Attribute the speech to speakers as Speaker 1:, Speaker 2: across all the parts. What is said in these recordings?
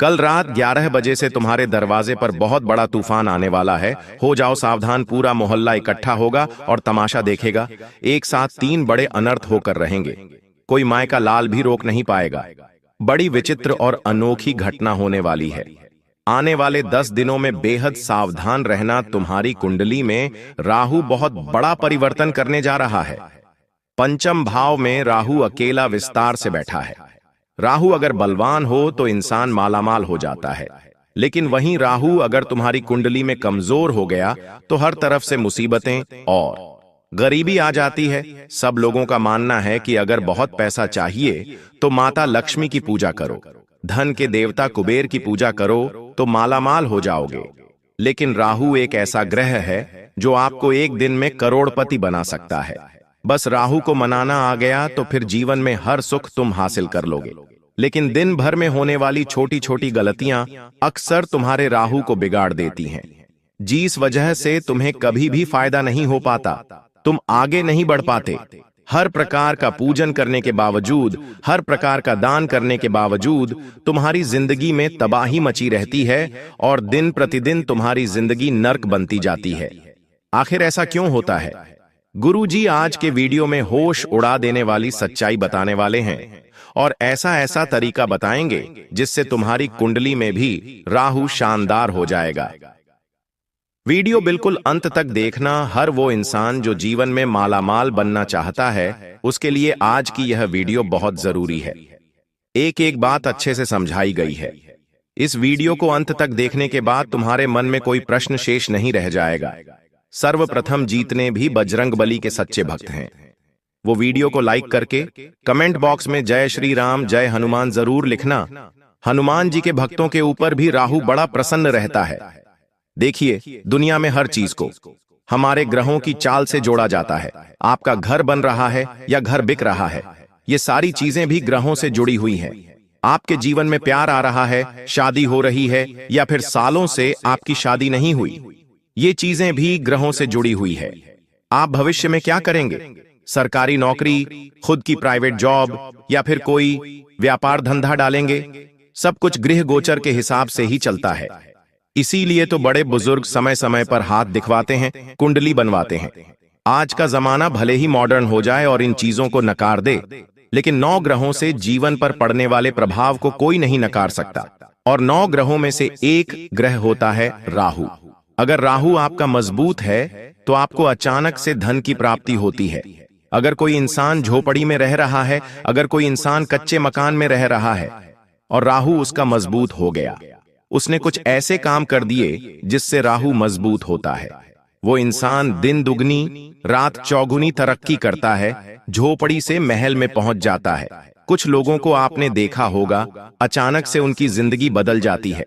Speaker 1: कल रात 11 बजे से तुम्हारे दरवाजे पर बहुत बड़ा तूफान आने वाला है। हो जाओ सावधान, पूरा मोहल्ला इकट्ठा होगा और तमाशा देखेगा। एक साथ 3 बड़े अनर्थ होकर रहेंगे। कोई माय का लाल भी रोक नहीं पाएगा। बड़ी विचित्र और अनोखी घटना होने वाली है। आने वाले 10 दिनों में बेहद सावधान रहना। तुम्हारी कुंडली में राहु बहुत बड़ा परिवर्तन करने जा रहा है। पंचम भाव में राहु अकेला विस्तार से बैठा है। राहु अगर बलवान हो तो इंसान मालामाल हो जाता है, लेकिन वहीं राहु अगर तुम्हारी कुंडली में कमजोर हो गया तो हर तरफ से मुसीबतें और गरीबी आ जाती है। सब लोगों का मानना है कि अगर बहुत पैसा चाहिए तो माता लक्ष्मी की पूजा करो, धन के देवता कुबेर की पूजा करो तो मालामाल हो जाओगे। लेकिन राहु एक ऐसा ग्रह है जो आपको एक दिन में करोड़पति बना सकता है। बस राहु को मनाना आ गया तो फिर जीवन में हर सुख तुम हासिल कर लोगे। लेकिन दिन भर में होने वाली छोटी छोटी गलतियां अक्सर तुम्हारे राहु को बिगाड़ देती हैं, जिस वजह से तुम्हें कभी भी फायदा नहीं हो पाता, तुम आगे नहीं बढ़ पाते। हर प्रकार का पूजन करने के बावजूद, हर प्रकार का दान करने के बावजूद तुम्हारी जिंदगी में तबाही मची रहती है और दिन प्रतिदिन तुम्हारी जिंदगी नर्क बनती जाती है। आखिर ऐसा क्यों होता है? गुरुजी आज के वीडियो में होश उड़ा देने वाली सच्चाई बताने वाले हैं और ऐसा ऐसा तरीका बताएंगे जिससे तुम्हारी कुंडली में भी राहु शानदार हो जाएगा। वीडियो बिल्कुल अंत तक देखना। हर वो इंसान जो जीवन में मालामाल बनना चाहता है, उसके लिए आज की यह वीडियो बहुत जरूरी है। एक एक बात अच्छे से समझाई गई है। इस वीडियो को अंत तक देखने के बाद तुम्हारे मन में कोई प्रश्न शेष नहीं रह जाएगा। सर्वप्रथम जीतने भी बजरंगबली के सच्चे भक्त हैं। वो वीडियो को लाइक करके कमेंट बॉक्स में जय श्री राम, जय हनुमान जरूर लिखना। हनुमान जी के भक्तों के ऊपर भी राहु बड़ा प्रसन्न रहता है। देखिए, दुनिया में हर चीज को हमारे ग्रहों की चाल से जोड़ा जाता है। आपका घर बन रहा है या घर बिक रहा है, ये सारी चीजें भी ग्रहों से जुड़ी हुई हैं। आपके जीवन में प्यार आ रहा है, शादी हो रही है या फिर सालों से आपकी शादी नहीं हुई, ये चीजें भी ग्रहों से जुड़ी हुई है। आप भविष्य में क्या करेंगे? सरकारी नौकरी, खुद की प्राइवेट जॉब या फिर कोई व्यापार धंधा डालेंगे? सब कुछ गृह गोचर के हिसाब से ही चलता है। इसीलिए तो बड़े बुजुर्ग समय समय पर हाथ दिखवाते हैं, कुंडली बनवाते हैं। आज का जमाना भले ही मॉडर्न हो जाए और इन चीजों को नकार दे, लेकिन 9 ग्रहों से जीवन पर पड़ने वाले प्रभाव को कोई नहीं नकार सकता। और 9 ग्रहों में से एक ग्रह होता है राहु। अगर राहु आपका मजबूत है तो आपको अचानक से धन की प्राप्ति होती है। अगर कोई इंसान झोपड़ी में रह रहा है, अगर कोई इंसान कच्चे मकान में रह रहा है और राहु उसका मजबूत हो गया, उसने कुछ ऐसे काम कर दिए जिससे राहु मजबूत होता है, वो इंसान दिन दुगनी रात चौगुनी तरक्की करता है, झोपड़ी से महल में पहुंच जाता है। कुछ लोगों को आपने देखा होगा, अचानक से उनकी जिंदगी बदल जाती है।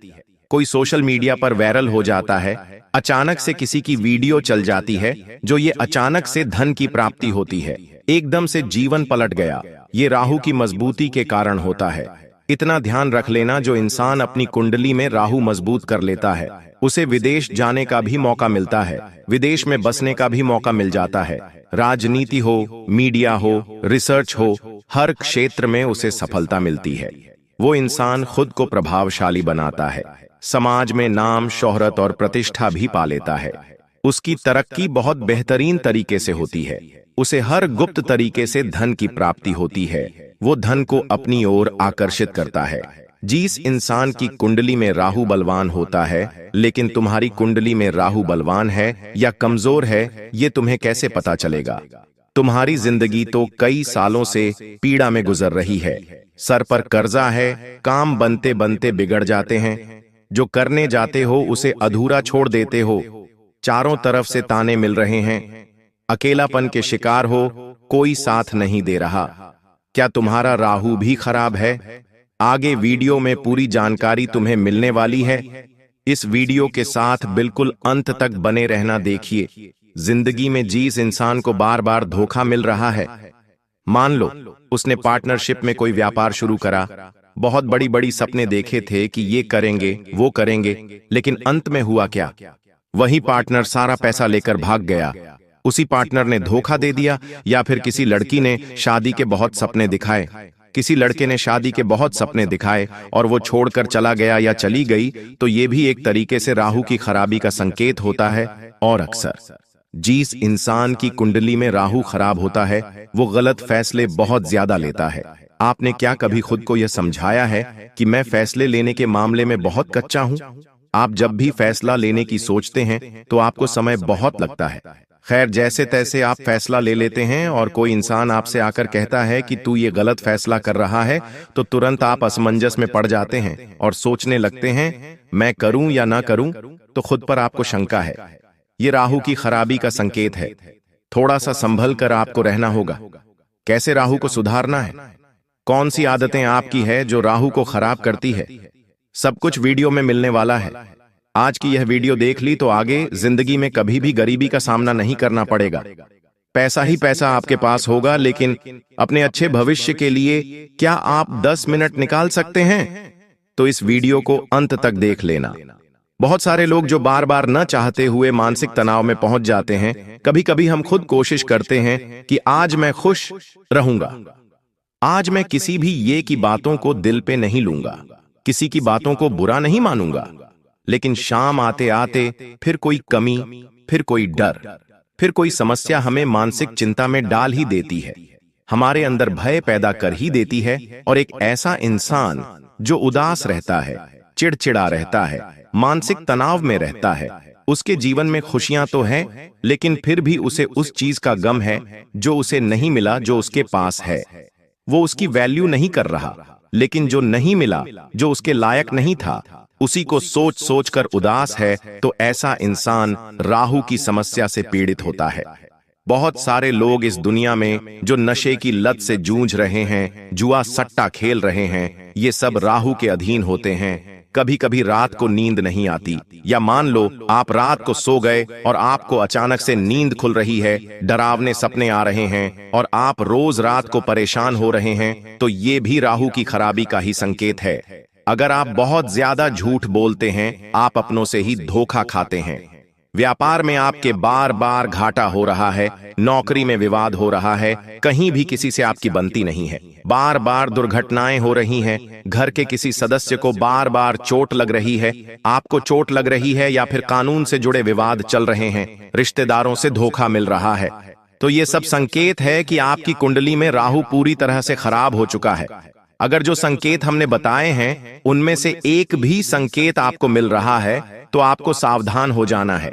Speaker 1: कोई सोशल मीडिया पर वायरल हो जाता है, अचानक से किसी की वीडियो चल जाती है, जो ये अचानक से धन की प्राप्ति होती है, एकदम से जीवन पलट गया। ये राहु की मजबूती के कारण होता है। इतना ध्यान रख लेना, जो इंसान अपनी कुंडली में राहु मजबूत कर लेता है, उसे विदेश जाने का भी मौका मिलता है, विदेश में बसने का भी मौका मिल जाता है। राजनीति हो, मीडिया हो, रिसर्च हो, हर क्षेत्र में उसे सफलता मिलती है। वो इंसान खुद को प्रभावशाली बनाता है, समाज में नाम, शोहरत और प्रतिष्ठा भी पा लेता है। उसकी तरक्की बहुत बेहतरीन तरीके से होती है। उसे हर गुप्त तरीके से धन की प्राप्ति होती है। वो धन को अपनी ओर आकर्षित करता है। जिस इंसान की कुंडली में राहु बलवान होता है, लेकिन तुम्हारी कुंडली में राहु बलवान है या कमजोर है, ये तुम्हें कैसे पता चलेगा? तुम्हारी जिंदगी तो कई सालों से पीड़ा में गुजर रही है। सर पर कर्जा है, काम बनते बनते बिगड़ जाते हैं, जो करने जाते हो उसे अधूरा छोड़ देते हो, चारों तरफ से ताने मिल रहे हैं, अकेलापन के शिकार हो, कोई साथ नहीं दे रहा। क्या तुम्हारा राहु भी खराब है? आगे वीडियो में पूरी जानकारी तुम्हें मिलने वाली है। इस वीडियो के साथ बिल्कुल अंत तक बने रहना। देखिए, जिंदगी में जिस इंसान को बार बार धोखा मिल रहा है, मान लो उसने पार्टनरशिप में कोई व्यापार शुरू करा, बहुत बड़ी बड़ी सपने देखे थे कि ये करेंगे वो करेंगे, लेकिन अंत में हुआ क्या? वही पार्टनर सारा पैसा लेकर भाग गया। उसी पार्टनर ने धोखा दे दिया, या फिर किसी लड़की ने शादी के बहुत सपने दिखाए, किसी लड़के ने शादी के बहुत सपने दिखाए और वो छोड़कर चला गया या चली गई, तो ये भी एक तरीके से राहु की खराबी का संकेत होता है। और अक्सर जिस इंसान की कुंडली में राहु खराब होता है वो गलत फैसले बहुत ज्यादा लेता है। आपने क्या कभी खुद को यह समझाया है कि मैं फैसले लेने के मामले में बहुत कच्चा हूं? आप जब भी फैसला लेने की सोचते हैं तो आपको समय बहुत लगता है। खैर, जैसे तैसे आप फैसला ले लेते हैं और कोई इंसान आपसे आकर कहता है कि तू ये गलत फैसला कर रहा है, तो तुरंत आप असमंजस में पड़ जाते हैं और सोचने लगते हैं मैं करूं या ना करूं। तो खुद पर आपको शंका है। ये राहु की खराबी का संकेत है। थोड़ा सा संभल कर आपको रहना होगा। कैसे राहु को सुधारना है, कौन सी आदतें आपकी है जो राहु को खराब करती है, सब कुछ वीडियो में मिलने वाला है। आज की यह वीडियो देख ली तो आगे जिंदगी में कभी भी गरीबी का सामना नहीं करना पड़ेगा। पैसा ही पैसा आपके पास होगा, लेकिन अपने अच्छे भविष्य के लिए क्या आप 10 मिनट निकाल सकते हैं? तो इस वीडियो को अंत तक देख लेना। बहुत सारे लोग जो बार बार न चाहते हुए मानसिक तनाव में पहुंच जाते हैं। कभी कभी हम खुद कोशिश करते हैं कि आज मैं खुश रहूंगा, आज मैं किसी भी ये की बातों को दिल पे नहीं लूंगा, किसी की बातों को बुरा नहीं मानूंगा। लेकिन शाम आते आते फिर कोई कमी, फिर कोई डर, फिर कोई समस्या हमें मानसिक चिंता में डाल ही देती है, हमारे अंदर भय पैदा कर ही देती है। और एक ऐसा इंसान जो उदास रहता है, चिड़चिड़ा रहता है, मानसिक तनाव में रहता है, उसके जीवन में खुशियां तो हैं, लेकिन फिर भी उसे उस चीज का गम है जो उसे नहीं मिला, जो उसके पास है। वो उसकी वैल्यू नहीं कर रहा, लेकिन जो नहीं मिला, जो उसके लायक नहीं था, उसी को सोच सोच कर उदास है। तो ऐसा इंसान राहु की समस्या से पीड़ित होता है। बहुत सारे लोग इस दुनिया में जो नशे की लत से जूझ रहे हैं, जुआ सट्टा खेल रहे हैं, ये सब राहु के अधीन होते हैं। कभी कभी रात को नींद नहीं आती, या मान लो आप रात को सो गए और आपको अचानक से नींद खुल रही है, डरावने सपने आ रहे हैं और आप रोज रात को परेशान हो रहे हैं, तो ये भी राहु की खराबी का ही संकेत है। अगर आप बहुत ज्यादा झूठ बोलते हैं, आप अपनों से ही धोखा खाते हैं। व्यापार में आपके बार बार घाटा हो रहा है, नौकरी में विवाद हो रहा है, कहीं भी किसी से आपकी बनती नहीं है, बार बार दुर्घटनाएं हो रही हैं, घर के किसी सदस्य को बार बार चोट लग रही है, आपको चोट लग रही है, या फिर कानून से जुड़े विवाद चल रहे हैं, रिश्तेदारों से धोखा मिल रहा है, तो ये सब संकेत है कि आपकी कुंडली में राहु पूरी तरह से खराब हो चुका है। अगर जो संकेत हमने बताए हैं उनमें से एक भी संकेत आपको मिल रहा है तो आपको सावधान हो जाना है।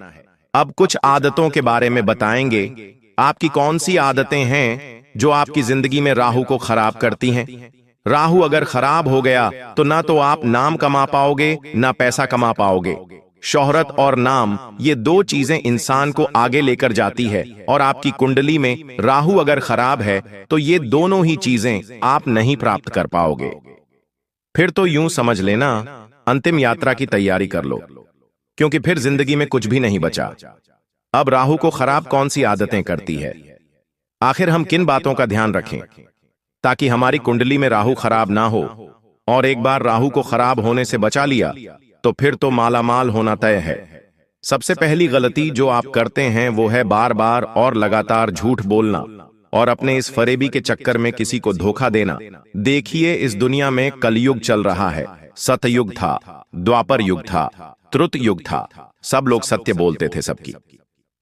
Speaker 1: अब कुछ आदतों के बारे में बताएंगे। आपकी कौन सी आदतें हैं जो आपकी जिंदगी में राहु को खराब करती हैं? राहु अगर खराब हो गया तो ना तो आप नाम कमा पाओगे, ना पैसा कमा पाओगे। शोहरत और नाम, ये दो चीजें इंसान को आगे लेकर जाती है, और आपकी कुंडली में राहु अगर खराब है तो ये दोनों ही चीजें आप नहीं प्राप्त कर पाओगे। फिर तो यूं समझ लेना, अंतिम यात्रा की तैयारी कर लो, क्योंकि फिर जिंदगी में कुछ भी नहीं बचा। अब राहु को खराब कौन सी आदतें करती है? आखिर हम किन बातों का ध्यान रखें ताकि हमारी कुंडली में राहु खराब ना हो? और एक बार राहु को खराब होने से बचा लिया तो फिर तो मालामाल होना तय है। सबसे पहली गलती जो आप करते हैं वो है बार बार और लगातार झूठ बोलना और अपने इस फरेबी के चक्कर में किसी को धोखा देना। देखिए, इस दुनिया में कलयुग चल रहा है, सतयुग था, द्वापर युग था, त्रुत युग था, सब लोग सत्य बोलते थे। सबकी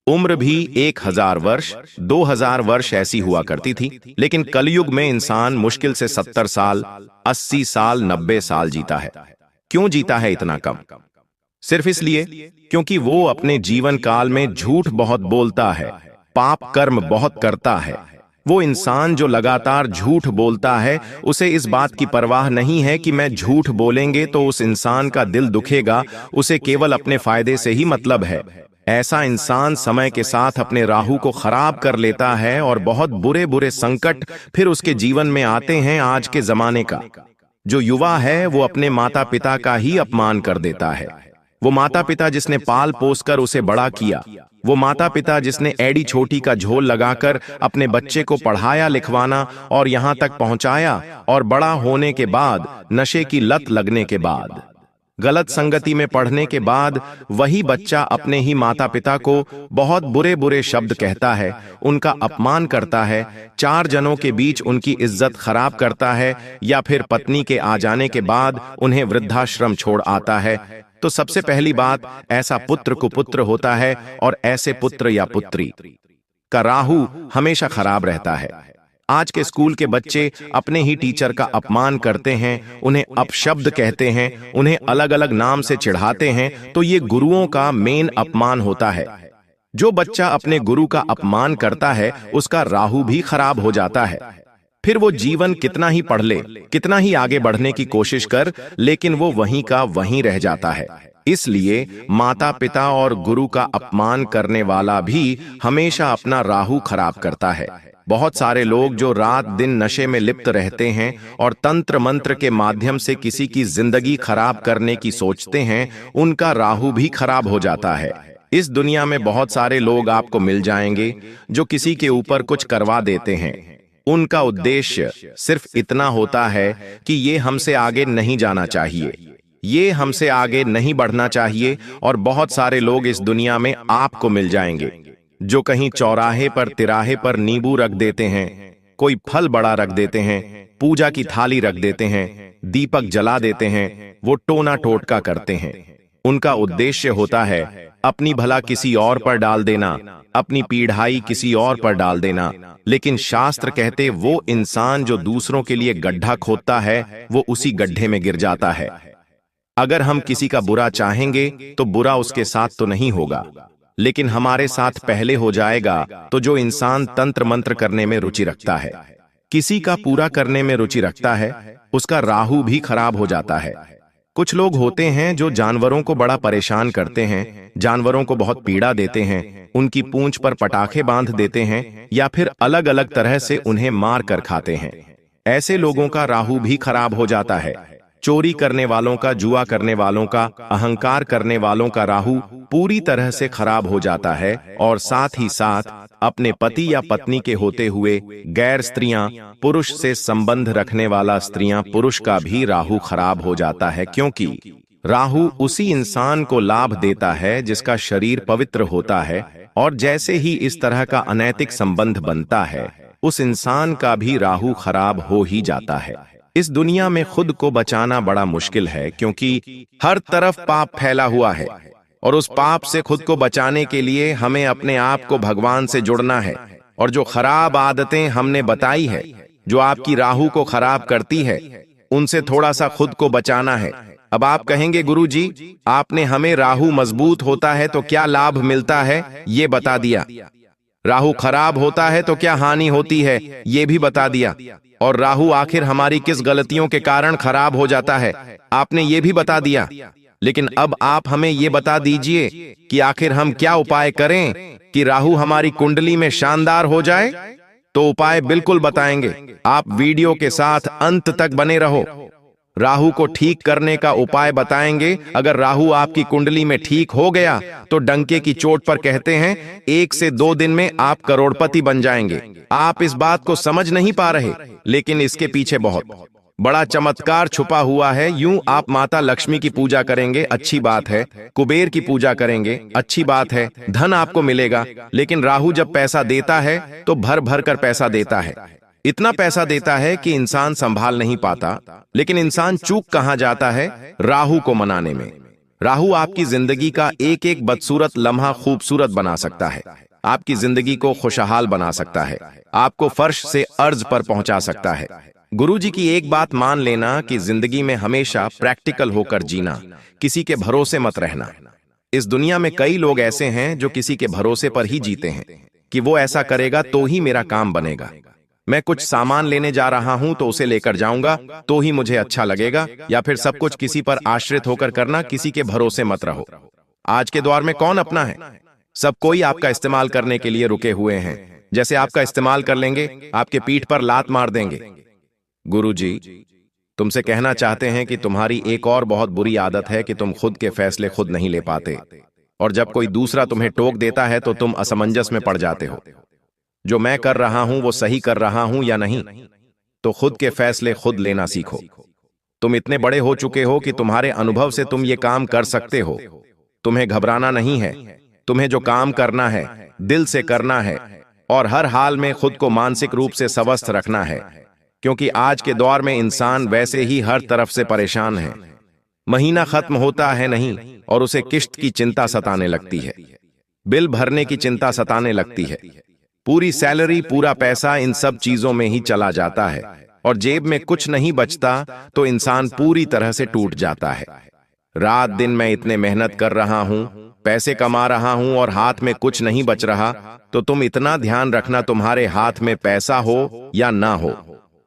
Speaker 1: उम्र भी 1000 वर्ष 2000 वर्ष ऐसी हुआ करती थी, लेकिन कलयुग में इंसान मुश्किल से 70 साल 80 साल 90 साल जीता है। क्यों जीता है इतना कम? सिर्फ इसलिए क्योंकि वो अपने जीवन काल में झूठ बहुत बोलता है, पाप कर्म बहुत करता है। वो इंसान जो लगातार झूठ बोलता है, उसे इस बात की परवाह नहीं है कि मैं झूठ बोलेंगे तो उस इंसान का दिल दुखेगा, उसे केवल अपने फायदे से ही मतलब है। ऐसा इंसान समय के साथ अपने राहु को खराब कर लेता है और बहुत बुरे बुरे संकट फिर उसके जीवन में आते हैं। आज के जमाने का जो युवा है वो अपने माता पिता का ही अपमान कर देता है। वो माता पिता जिसने पाल पोस कर उसे बड़ा किया, वो माता पिता जिसने एड़ी छोटी का झोल लगाकर अपने बच्चे को पढ़ाया लिखवाना और यहां तक पहुंचाया, और बड़ा होने के बाद, नशे की लत लगने के बाद गलत संगति में पढ़ने के बाद वही बच्चा अपने ही माता पिता को बहुत बुरे बुरे शब्द कहता है, उनका अपमान करता है, चार जनों के बीच उनकी इज्जत खराब करता है, या फिर पत्नी के आ जाने के बाद उन्हें वृद्धाश्रम छोड़ आता है। तो सबसे पहली बात, ऐसा पुत्र कुपुत्र होता है और ऐसे पुत्र या पुत्री का राहु हमेशा खराब रहता है। आज के स्कूल के बच्चे अपने ही टीचर का अपमान करते हैं, उन्हें अपशब्द कहते हैं, उन्हें अलग अलग नाम से चिढ़ाते हैं, तो ये गुरुओं का मेन अपमान होता है। जो बच्चा अपने गुरु का अपमान करता है उसका राहु भी खराब हो जाता है। फिर वो जीवन कितना ही पढ़ ले, कितना ही आगे बढ़ने की कोशिश कर, लेकिन वो वहीं का वहीं रह जाता है। इसलिए माता पिता और गुरु का अपमान करने वाला भी हमेशा अपना राहु खराब करता है। बहुत सारे लोग जो रात दिन नशे में लिप्त रहते हैं और तंत्र मंत्र के माध्यम से किसी की जिंदगी खराब करने की सोचते हैं, उनका राहु भी खराब हो जाता है। इस दुनिया में बहुत सारे लोग आपको मिल जाएंगे जो किसी के ऊपर कुछ करवा देते हैं। उनका उद्देश्य सिर्फ इतना होता है कि ये हमसे आगे नहीं जाना चाहिए, ये हमसे आगे नहीं बढ़ना चाहिए। और बहुत सारे लोग इस दुनिया में आपको मिल जाएंगे जो कहीं चौराहे पर तिराहे पर नींबू रख देते हैं, कोई फल बड़ा रख देते हैं, पूजा की थाली रख देते हैं, दीपक जला देते हैं, वो टोना टोटका करते हैं। उनका उद्देश्य होता है अपनी भला किसी और पर डाल देना, अपनी पीढ़ाई किसी और पर डाल देना। लेकिन शास्त्र कहते वो इंसान जो दूसरों के लिए गड्ढा खोदता है वो उसी गड्ढे में गिर जाता है। अगर हम किसी का बुरा चाहेंगे तो बुरा उसके साथ तो नहीं होगा, लेकिन हमारे साथ पहले हो जाएगा। तो जो इंसान तंत्र मंत्र करने में रुचि रखता है, किसी का पूरा करने में रुचि रखता है, उसका राहु भी खराब हो जाता है। कुछ लोग होते हैं जो जानवरों को बड़ा परेशान करते हैं, जानवरों को बहुत पीड़ा देते हैं, उनकी पूंछ पर पटाखे बांध देते हैं या फिर अलग अलग तरह से उन्हें मार कर खाते हैं। ऐसे लोगों का राहु भी खराब हो जाता है। चोरी करने वालों का, जुआ करने वालों का, अहंकार करने वालों का राहु पूरी तरह से खराब हो जाता है। और साथ ही साथ अपने पति या पत्नी के होते हुए गैर स्त्रियां, पुरुष से संबंध रखने वाला स्त्रियां, पुरुष का भी राहु खराब हो जाता है। क्योंकि राहु उसी इंसान को लाभ देता है जिसका शरीर पवित्र होता है, और जैसे ही इस तरह का अनैतिक संबंध बनता है उस इंसान का भी राहु खराब हो ही जाता है। इस दुनिया में खुद को बचाना बड़ा मुश्किल है, क्योंकि हर तरफ पाप फैला हुआ है, और उस पाप से खुद को बचाने के लिए हमें अपने आप को भगवान से जुड़ना है। और जो खराब आदतें हमने बताई है, जो आपकी राहु को खराब करती है, उनसे थोड़ा सा खुद को बचाना है। अब आप कहेंगे गुरुजी, आपने हमें राहु मजबूत होता है तो क्या लाभ मिलता है ये बता दिया, राहु खराब होता है तो क्या हानि होती है ये भी बता दिया, और राहु आखिर हमारी किस गलतियों के कारण खराब हो जाता है आपने ये भी बता दिया। लेकिन अब आप हमें ये बता दीजिए कि आखिर हम क्या उपाय करें कि राहु हमारी कुंडली में शानदार हो जाए। तो उपाय बिल्कुल बताएंगे, आप वीडियो के साथ अंत तक बने रहो। राहु को ठीक करने का उपाय बताएंगे। अगर राहु आपकी कुंडली में ठीक हो गया तो डंके की चोट पर कहते हैं 1 से 2 दिन में आप करोड़पति बन जाएंगे। आप इस बात को समझ नहीं पा रहे, लेकिन इसके पीछे बहुत बड़ा चमत्कार छुपा हुआ है। यूं आप माता लक्ष्मी की पूजा करेंगे, अच्छी बात है, कुबेर की पूजा करेंगे, अच्छी बात है, धन आपको मिलेगा। लेकिन राहु जब पैसा देता है तो भर भर कर पैसा देता है, इतना पैसा देता है कि इंसान संभाल नहीं पाता। लेकिन इंसान चूक कहां जाता है? राहु को मनाने में। राहु आपकी जिंदगी का एक एक बदसूरत लम्हा खूबसूरत बना सकता है, आपकी जिंदगी को खुशहाल बना सकता है, आपको फर्श से अर्ज पर पहुंचा सकता है। गुरुजी की एक बात मान लेना कि जिंदगी में हमेशा प्रैक्टिकल होकर जीना, किसी के भरोसे मत रहना। इस दुनिया में कई लोग ऐसे हैं जो किसी के भरोसे पर ही जीते हैं कि वो ऐसा करेगा तो ही मेरा काम बनेगा। मैं कुछ सामान लेने जा रहा हूं तो उसे लेकर जाऊंगा तो ही मुझे अच्छा लगेगा, या फिर सब कुछ किसी पर आश्रित होकर करना, किसी के भरोसे मत रहो। आज के दौर में कौन अपना है? सब कोई आपका इस्तेमाल करने के लिए रुके हुए हैं। जैसे आपका इस्तेमाल कर लेंगे, आपके पीठ पर लात मार देंगे। गुरुजी तुमसे कहना चाहते हैं कि तुम्हारी एक और बहुत बुरी आदत है कि तुम खुद के फैसले खुद नहीं ले पाते, और जब कोई दूसरा तुम्हें टोक देता है तो तुम असमंजस में पड़ जाते हो। जो मैं कर रहा हूं वो सही कर रहा हूं या नहीं, तो खुद के फैसले खुद लेना सीखो। तुम इतने बड़े हो चुके हो कि तुम्हारे अनुभव से तुम ये काम कर सकते हो। तुम्हें घबराना नहीं है। तुम्हें जो काम करना है दिल से करना है और हर हाल में खुद को मानसिक रूप से स्वस्थ रखना है, क्योंकि आज के दौर में इंसान वैसे ही हर तरफ से परेशान है। महीना खत्म होता है नहीं और उसे किश्त की चिंता सताने लगती है, बिल भरने की चिंता सताने लगती है। पूरी सैलरी, पूरा पैसा इन सब चीजों में ही चला जाता है और जेब में कुछ नहीं बचता तो इंसान पूरी तरह से टूट जाता है। रात दिन मैं इतने मेहनत कर रहा हूं, पैसे कमा रहा हूं और हाथ में कुछ नहीं बच रहा, तो तुम इतना ध्यान रखना तुम्हारे हाथ में पैसा हो या ना हो,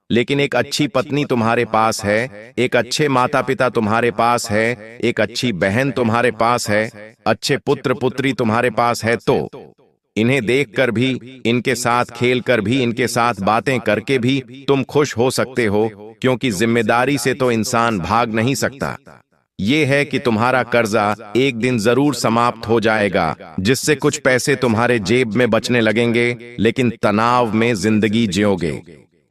Speaker 1: लेकिन एक अच्छी पत्नी तुम्हारे पास है, एक अच्छे माता पिता तुम्हारे पास है, एक अच्छी बहन तुम्हारे पास है, अच्छे पुत्र पुत्री तुम्हारे पास है, तो इन्हें देखकर भी, इनके साथ खेलकर भी, इनके साथ बातें करके भी तुम खुश हो सकते हो, क्योंकि जिम्मेदारी से तो इंसान भाग नहीं सकता। ये है कि तुम्हारा कर्जा एक दिन जरूर समाप्त हो जाएगा, जिससे कुछ पैसे तुम्हारे जेब में बचने लगेंगे, लेकिन तनाव में जिंदगी जियोगे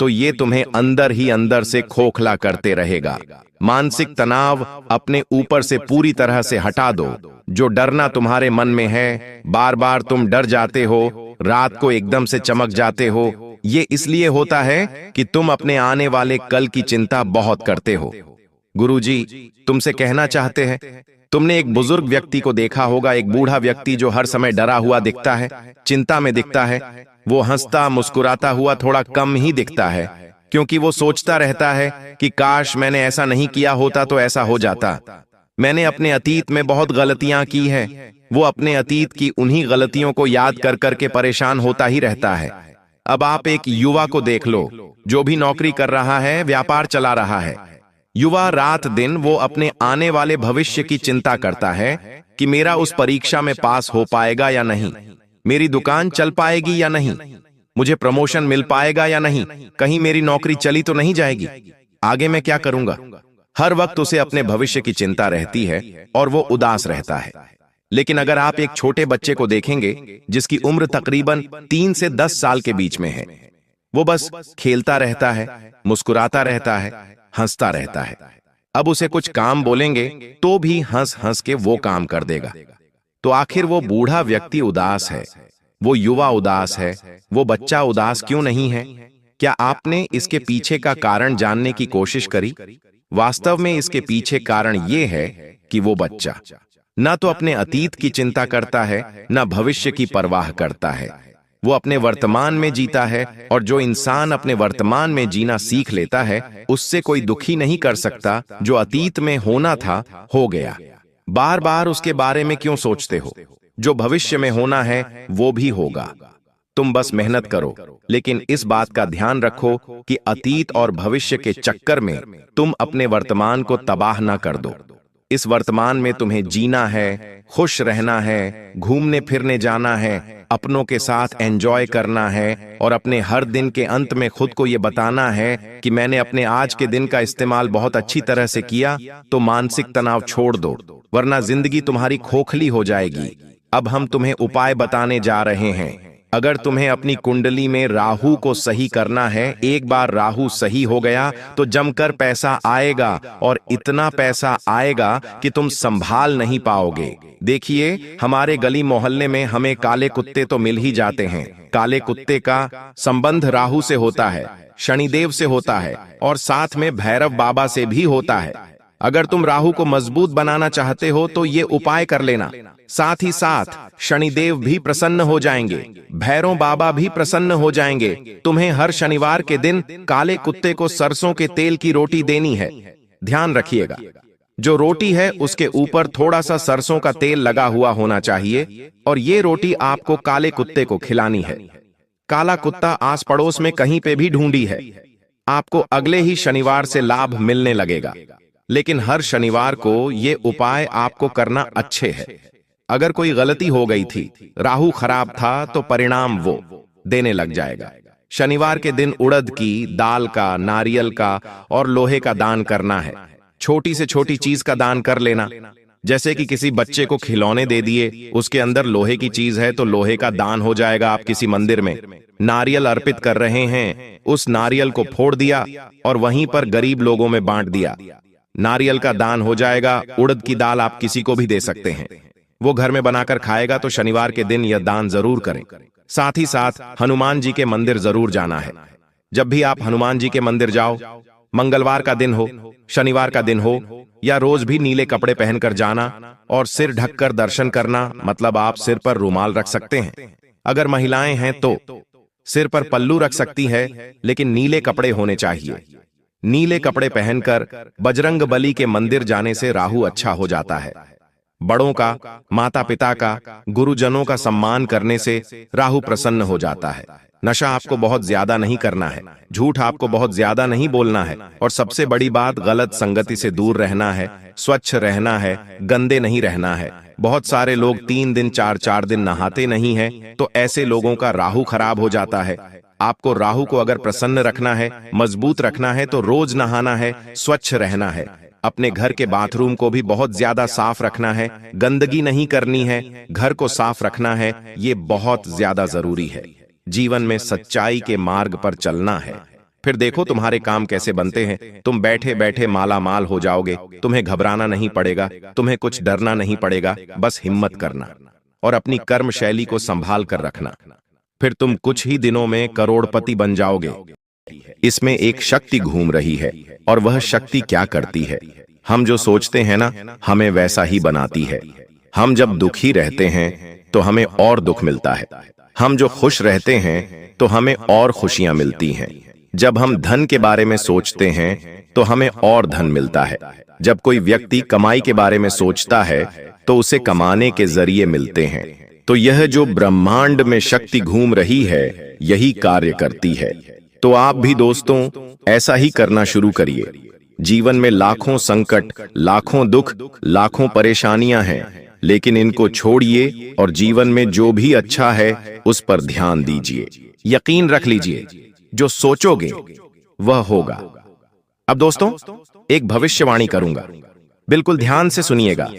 Speaker 1: तो ये तुम्हें अंदर ही अंदर से खोखला करते रहेगा। मानसिक तनाव अपने ऊपर से पूरी तरह से हटा दो। जो डरना तुम्हारे मन में है, बार बार तुम डर जाते हो, रात को एकदम से चमक जाते हो, ये इसलिए होता है कि तुम अपने आने वाले कल की चिंता बहुत करते हो। गुरुजी तुमसे कहना चाहते हैं, तुमने एक बुजुर्ग व्यक्ति को देखा होगा, एक बूढ़ा व्यक्ति जो हर समय डरा हुआ दिखता है, चिंता में दिखता है। वो हंसता मुस्कुराता हुआ थोड़ा कम ही दिखता है, क्योंकि वो सोचता रहता है कि काश मैंने ऐसा नहीं किया होता तो ऐसा हो जाता। मैंने अपने अतीत में बहुत गलतियां की है। वो अपने अतीत की उन्हीं गलतियों को याद कर करके परेशान होता ही रहता है। अब आप एक युवा को देख लो, जो भी नौकरी कर रहा है, व्यापार चला रहा है। युवा रात दिन वो अपने आने वाले भविष्य की चिंता करता है कि मेरा उस परीक्षा में पास हो पाएगा या नहीं, मेरी दुकान चल पाएगी या नहीं, मुझे प्रमोशन मिल पाएगा या नहीं, कहीं मेरी नौकरी चली तो नहीं जाएगी, आगे मैं क्या करूंगा। हर वक्त उसे अपने भविष्य की चिंता रहती है और वो उदास रहता है। लेकिन अगर आप एक छोटे बच्चे को देखेंगे जिसकी उम्र तकरीबन 3 से 10 साल के बीच में है, वो बस खेलता रहता है, मुस्कुराता रहता है, हंसता रहता है। अब उसे कुछ काम बोलेंगे तो भी हंस हंस के वो काम कर देगा। तो आखिर वो बूढ़ा व्यक्ति उदास है, वो युवा उदास है, वो बच्चा उदास क्यों नहीं है? क्या आपने इसके पीछे का कारण जानने की कोशिश करी? वास्तव में इसके पीछे कारण ये है कि वो बच्चा न तो अपने अतीत की चिंता करता है, न भविष्य की परवाह करता है। वो अपने वर्तमान में जीता है, और जो इंसान अपने वर्तमान में जीना सीख लेता है, उससे कोई दुखी नहीं कर सकता। जो अतीत में होना था हो गया, बार बार उसके बारे में क्यों सोचते हो? जो भविष्य में होना है वो भी होगा। तुम बस मेहनत करो, लेकिन इस बात का ध्यान रखो कि अतीत और भविष्य के चक्कर में तुम अपने वर्तमान को तबाह ना कर दो। इस वर्तमान में तुम्हें जीना है, खुश रहना है, घूमने फिरने जाना है, अपनों के साथ एंजॉय करना है, और अपने हर दिन के अंत में खुद को ये बताना है कि मैंने अपने आज के दिन का इस्तेमाल बहुत अच्छी तरह से किया। तो मानसिक तनाव छोड़ दो, वरना जिंदगी तुम्हारी खोखली हो जाएगी। अब हम तुम्हें उपाय बताने जा रहे हैं। अगर तुम्हें अपनी कुंडली में राहु को सही करना है, एक बार राहु सही हो गया तो जमकर पैसा आएगा, और इतना पैसा आएगा कि तुम संभाल नहीं पाओगे। देखिए, हमारे गली मोहल्ले में हमें काले कुत्ते तो मिल ही जाते हैं। काले कुत्ते का संबंध राहु से होता है, शनिदेव से होता है, और साथ में भैरव बाबा से भी होता है। अगर तुम राहु को मजबूत बनाना चाहते हो तो ये उपाय कर लेना। साथ ही साथ शनिदेव भी प्रसन्न हो जाएंगे, भैरव बाबा भी प्रसन्न हो जाएंगे। तुम्हें हर शनिवार के दिन काले कुत्ते को सरसों के तेल की रोटी देनी है। ध्यान रखिएगा, जो रोटी है उसके ऊपर थोड़ा सा सरसों का तेल लगा हुआ होना चाहिए, और ये रोटी आपको काले कुत्ते को खिलानी है। काला कुत्ता आस पड़ोस में कहीं पे भी ढूंढी है, आपको अगले ही शनिवार से लाभ मिलने लगेगा। लेकिन हर शनिवार को ये उपाय आपको करना अच्छे है। अगर कोई गलती हो गई थी, राहु खराब था, तो परिणाम वो देने लग जाएगा। शनिवार के दिन उड़द की दाल का, नारियल का और लोहे का दान करना है। छोटी से छोटी चीज का दान कर लेना, जैसे कि किसी बच्चे को खिलौने दे दिए, उसके अंदर लोहे की चीज है तो लोहे का दान हो जाएगा। आप किसी मंदिर में नारियल अर्पित कर रहे हैं, उस नारियल को फोड़ दिया और वहीं पर गरीब लोगों में बांट दिया। नारियल का दान हो जाएगा। उड़द की दाल आप किसी को भी दे सकते हैं, वो घर में बनाकर खाएगा। तो शनिवार के दिन यह दान जरूर करें। साथ ही साथ हनुमान जी के मंदिर जरूर जाना है। जब भी आप हनुमान जी के मंदिर जाओ, मंगलवार का दिन हो, शनिवार का दिन हो, या रोज भी नीले कपड़े पहनकर जाना और सिर ढककर दर्शन करना। मतलब आप सिर पर रुमाल रख सकते हैं। अगर महिलाएं हैं तो सिर पर पल्लू रख सकती है, लेकिन नीले कपड़े होने चाहिए। नीले कपड़े पहनकर बजरंग बली के मंदिर जाने से राहु अच्छा हो जाता है। बड़ों का, माता पिता का, गुरुजनों का सम्मान करने से राहु प्रसन्न हो जाता है। नशा आपको बहुत ज्यादा नहीं करना है, झूठ आपको बहुत ज्यादा नहीं बोलना है, और सबसे बड़ी बात, गलत संगति से दूर रहना है, स्वच्छ रहना है, गंदे नहीं रहना है। बहुत सारे लोग 3 दिन 4 दिन नहाते नहीं हैं, तो ऐसे लोगों का राहु खराब हो जाता है। आपको राहु को अगर प्रसन्न रखना है, मजबूत रखना है, तो रोज नहाना है, स्वच्छ रहना है। अपने घर के बाथरूम को भी बहुत ज्यादा साफ रखना है, गंदगी नहीं करनी है, घर को साफ रखना है। ये बहुत ज्यादा जरूरी है। जीवन में सच्चाई के मार्ग पर चलना है। फिर देखो तुम्हारे काम कैसे बनते हैं। तुम बैठे बैठे माला माल हो जाओगे। तुम्हें घबराना नहीं पड़ेगा, तुम्हें कुछ डरना नहीं पड़ेगा। बस हिम्मत करना और अपनी कर्म शैली को संभाल कर रखना। फिर तुम कुछ ही दिनों में करोड़पति बन जाओगे। इसमें एक शक्ति घूम रही है, और वह शक्ति क्या करती है? हम जो सोचते हैं ना, हमें वैसा ही बनाती है। हम जब दुखी रहते हैं तो हमें और दुख मिलता है। हम जो खुश रहते हैं तो हमें और खुशियां मिलती हैं। जब हम धन के बारे में सोचते हैं तो हमें और धन मिलता है। जब कोई व्यक्ति कमाई के बारे में सोचता है तो उसे कमाने के जरिए मिलते हैं। तो यह जो ब्रह्मांड में शक्ति घूम रही है, यही कार्य करती है। तो आप भी दोस्तों ऐसा ही करना शुरू करिए। जीवन में लाखों संकट, लाखों दुख, लाखों परेशानियां हैं, लेकिन इनको छोड़िए और जीवन में जो भी अच्छा है उस पर ध्यान दीजिए। यकीन रख लीजिए, जो सोचोगे वह होगा। अब दोस्तों एक भविष्यवाणी करूंगा, बिल्कुल ध्यान से सुनिएगा।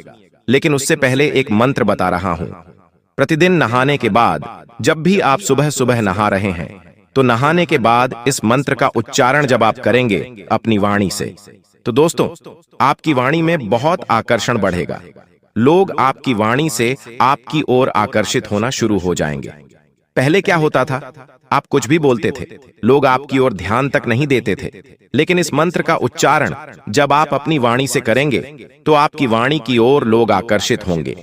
Speaker 1: लेकिन उससे पहले एक मंत्र बता रहा हूं। प्रतिदिन नहाने के बाद, जब भी आप सुबह सुबह नहा रहे हैं, तो नहाने के बाद इस मंत्र का उच्चारण जब आप करेंगे अपनी वाणी से, तो दोस्तों आपकी वाणी में बहुत आकर्षण बढ़ेगा। लोग आपकी वाणी से आपकी ओर आकर्षित होना शुरू हो जाएंगे। पहले क्या होता था, आप कुछ भी बोलते थे, लोग आपकी ओर ध्यान तक नहीं देते थे। लेकिन इस मंत्र का उच्चारण जब आप अपनी वाणी से करेंगे तो आपकी वाणी की ओर लोग आकर्षित होंगे।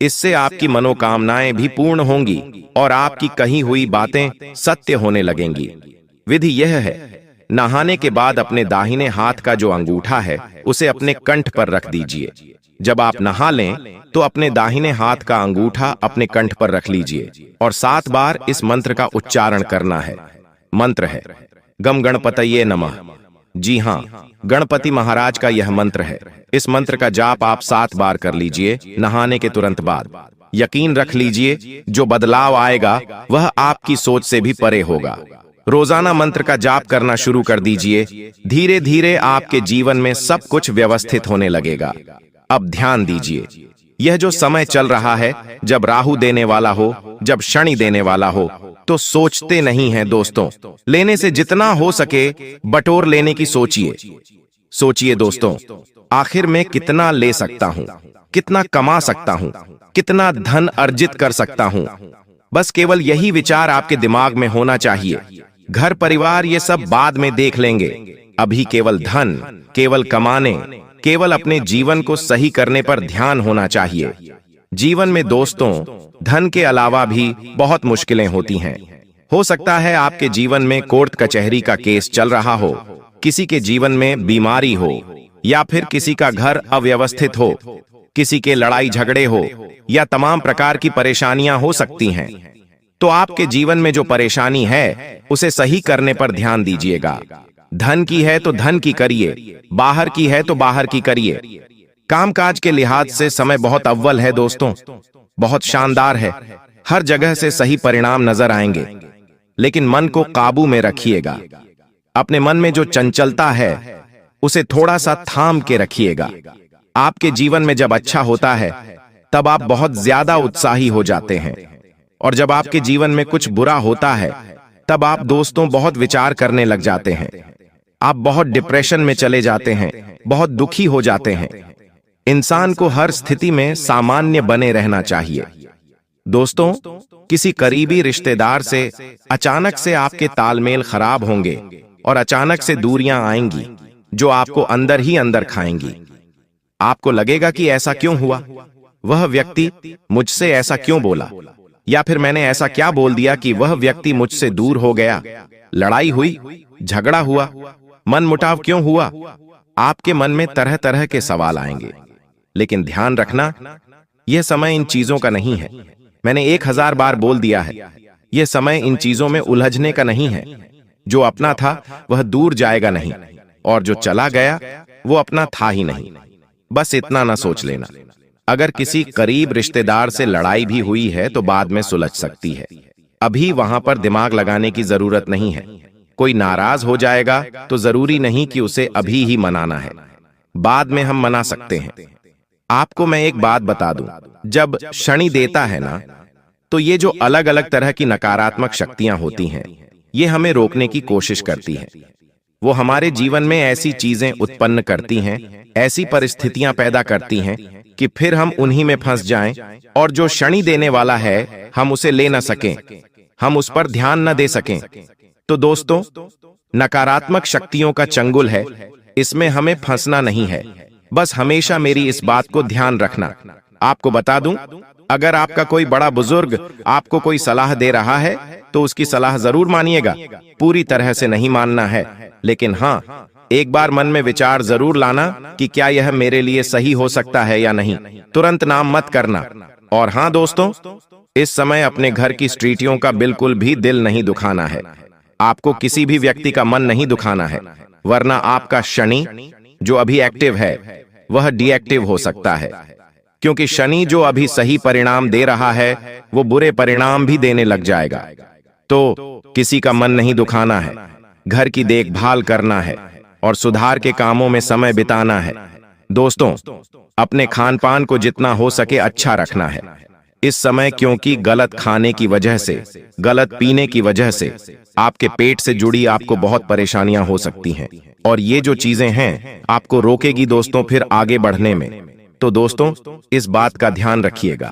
Speaker 1: इससे आपकी मनोकामनाएं भी पूर्ण होंगी और आपकी कही हुई बातें सत्य होने लगेंगी। विधि यह है, नहाने के बाद अपने दाहिने हाथ का जो अंगूठा है उसे अपने कंठ पर रख दीजिए। जब आप नहा लें तो अपने दाहिने हाथ का अंगूठा अपने कंठ पर रख लीजिए और 7 बार इस मंत्र का उच्चारण करना है। मंत्र है गम गणपतये नमः। जी हाँ, गणपति महाराज का यह मंत्र है। इस मंत्र का जाप आप 7 बार कर लीजिए नहाने के तुरंत बाद। यकीन रख लीजिए, जो बदलाव आएगा वह आपकी सोच से भी परे होगा। रोजाना मंत्र का जाप करना शुरू कर दीजिए। धीरे धीरे आपके जीवन में सब कुछ व्यवस्थित होने लगेगा। अब ध्यान दीजिए, यह जो समय चल रहा है, जब राहु देने वाला हो, जब शनि देने वाला हो, तो सोचते नहीं हैं दोस्तों। लेने से जितना हो सके बटोर लेने की सोचिए। सोचिए दोस्तों, आखिर में कितना ले सकता हूं, कितना कमा सकता हूं, कितना धन अर्जित कर सकता हूं। बस केवल यही विचार आपके दिमाग में होना चाहिए। घर परिवार ये सब बाद में देख लेंगे। अभी केवल धन, केवल कमाने, केवल अपने जीवन को सही करने पर ध्यान होना चाहिए। जीवन में दोस्तों धन के अलावा भी बहुत मुश्किलें होती हैं। हो सकता है आपके जीवन में कोर्ट कचहरी का केस चल रहा हो, किसी के जीवन में बीमारी हो, या फिर किसी का घर अव्यवस्थित हो, किसी के लड़ाई झगड़े हो, या तमाम प्रकार की परेशानियां हो सकती हैं। तो आपके जीवन में जो परेशानी है उसे सही करने पर ध्यान दीजिएगा। धन की है तो धन की करिए, बाहर की है तो बाहर की करिए। कामकाज के लिहाज से समय बहुत अव्वल है दोस्तों, बहुत शानदार है। हर जगह से सही परिणाम नजर आएंगे, लेकिन मन को काबू में रखिएगा। अपने मन में जो चंचलता है उसे थोड़ा सा थाम के रखिएगा। आपके जीवन में जब अच्छा होता है तब आप बहुत ज्यादा उत्साही हो जाते हैं, और जब आपके जीवन में कुछ बुरा होता है तब आप दोस्तों बहुत विचार करने लग जाते हैं। आप बहुत डिप्रेशन में चले जाते हैं, बहुत दुखी हो जाते हैं। इंसान को हर स्थिति में सामान्य बने रहना चाहिए। दोस्तों, किसी करीबी रिश्तेदार से अचानक से आपके तालमेल खराब होंगे और अचानक से दूरियां आएंगी जो आपको अंदर ही अंदर खाएंगी। आपको लगेगा कि ऐसा क्यों हुआ, वह व्यक्ति मुझसे ऐसा क्यों बोला, या फिर मैंने ऐसा क्या बोल दिया कि वह व्यक्ति मुझसे दूर हो गया। लड़ाई हुई, झगड़ा हुआ, मनमुटाव क्यों हुआ। आपके मन में तरह तरह के सवाल आएंगे। लेकिन ध्यान रखना, यह समय इन चीजों का नहीं है। मैंने 1000 बार बोल दिया है, यह समय इन चीजों में उलझने का नहीं है। जो अपना था वह दूर जाएगा नहीं, और जो चला गया वो अपना था ही नहीं। बस इतना ना सोच लेना। अगर किसी करीब रिश्तेदार से लड़ाई भी हुई है तो बाद में सुलझ सकती है। अभी वहां पर दिमाग लगाने की जरूरत नहीं है। कोई नाराज हो जाएगा तो जरूरी नहीं कि उसे अभी ही मनाना है, बाद में हम मना सकते हैं। आपको मैं एक बात बता दूं, जब शनि देता है ना, तो ये जो अलग अलग तरह की नकारात्मक शक्तियां होती हैं, ये हमें रोकने की कोशिश करती हैं। वो हमारे जीवन में ऐसी चीजें उत्पन्न करती हैं, ऐसी परिस्थितियां पैदा करती हैं कि फिर हम उन्हीं में फंस जाएं, और जो शनि देने वाला है हम उसे ले न सकें, हम उस पर ध्यान न दे सकें। तो दोस्तों, नकारात्मक शक्तियों का चंगुल है, इसमें हमें फंसना नहीं है। बस हमेशा मेरी इस बात को ध्यान रखना। आपको बता दूं, अगर आपका कोई बड़ा बुजुर्ग आपको कोई सलाह दे रहा है तो उसकी सलाह जरूर मानिएगा। पूरी तरह से नहीं मानना है, लेकिन हाँ, एक बार मन में विचार जरूर लाना कि क्या यह मेरे लिए सही हो सकता है या नहीं। तुरंत नाम मत करना। और हाँ दोस्तों, इस समय अपने घर की स्त्रीटियों का बिल्कुल भी दिल नहीं दुखाना है। आपको किसी भी व्यक्ति का मन नहीं दुखाना है, वरना आपका शनि जो अभी एक्टिव है वह डीएक्टिव हो सकता है। क्योंकि शनि जो अभी सही परिणाम दे रहा है वो बुरे परिणाम भी देने लग जाएगा। तो किसी का मन नहीं दुखाना है, घर की देखभाल करना है और सुधार के कामों में समय बिताना है। दोस्तों, अपने खान पान को जितना हो सके अच्छा रखना है इस समय, क्योंकि गलत खाने की वजह से, गलत पीने की वजह से आपके पेट से जुड़ी आपको बहुत परेशानियां हो सकती हैं, और ये जो चीजें हैं आपको रोकेगी दोस्तों फिर आगे बढ़ने में। तो दोस्तों, इस बात का ध्यान रखिएगा।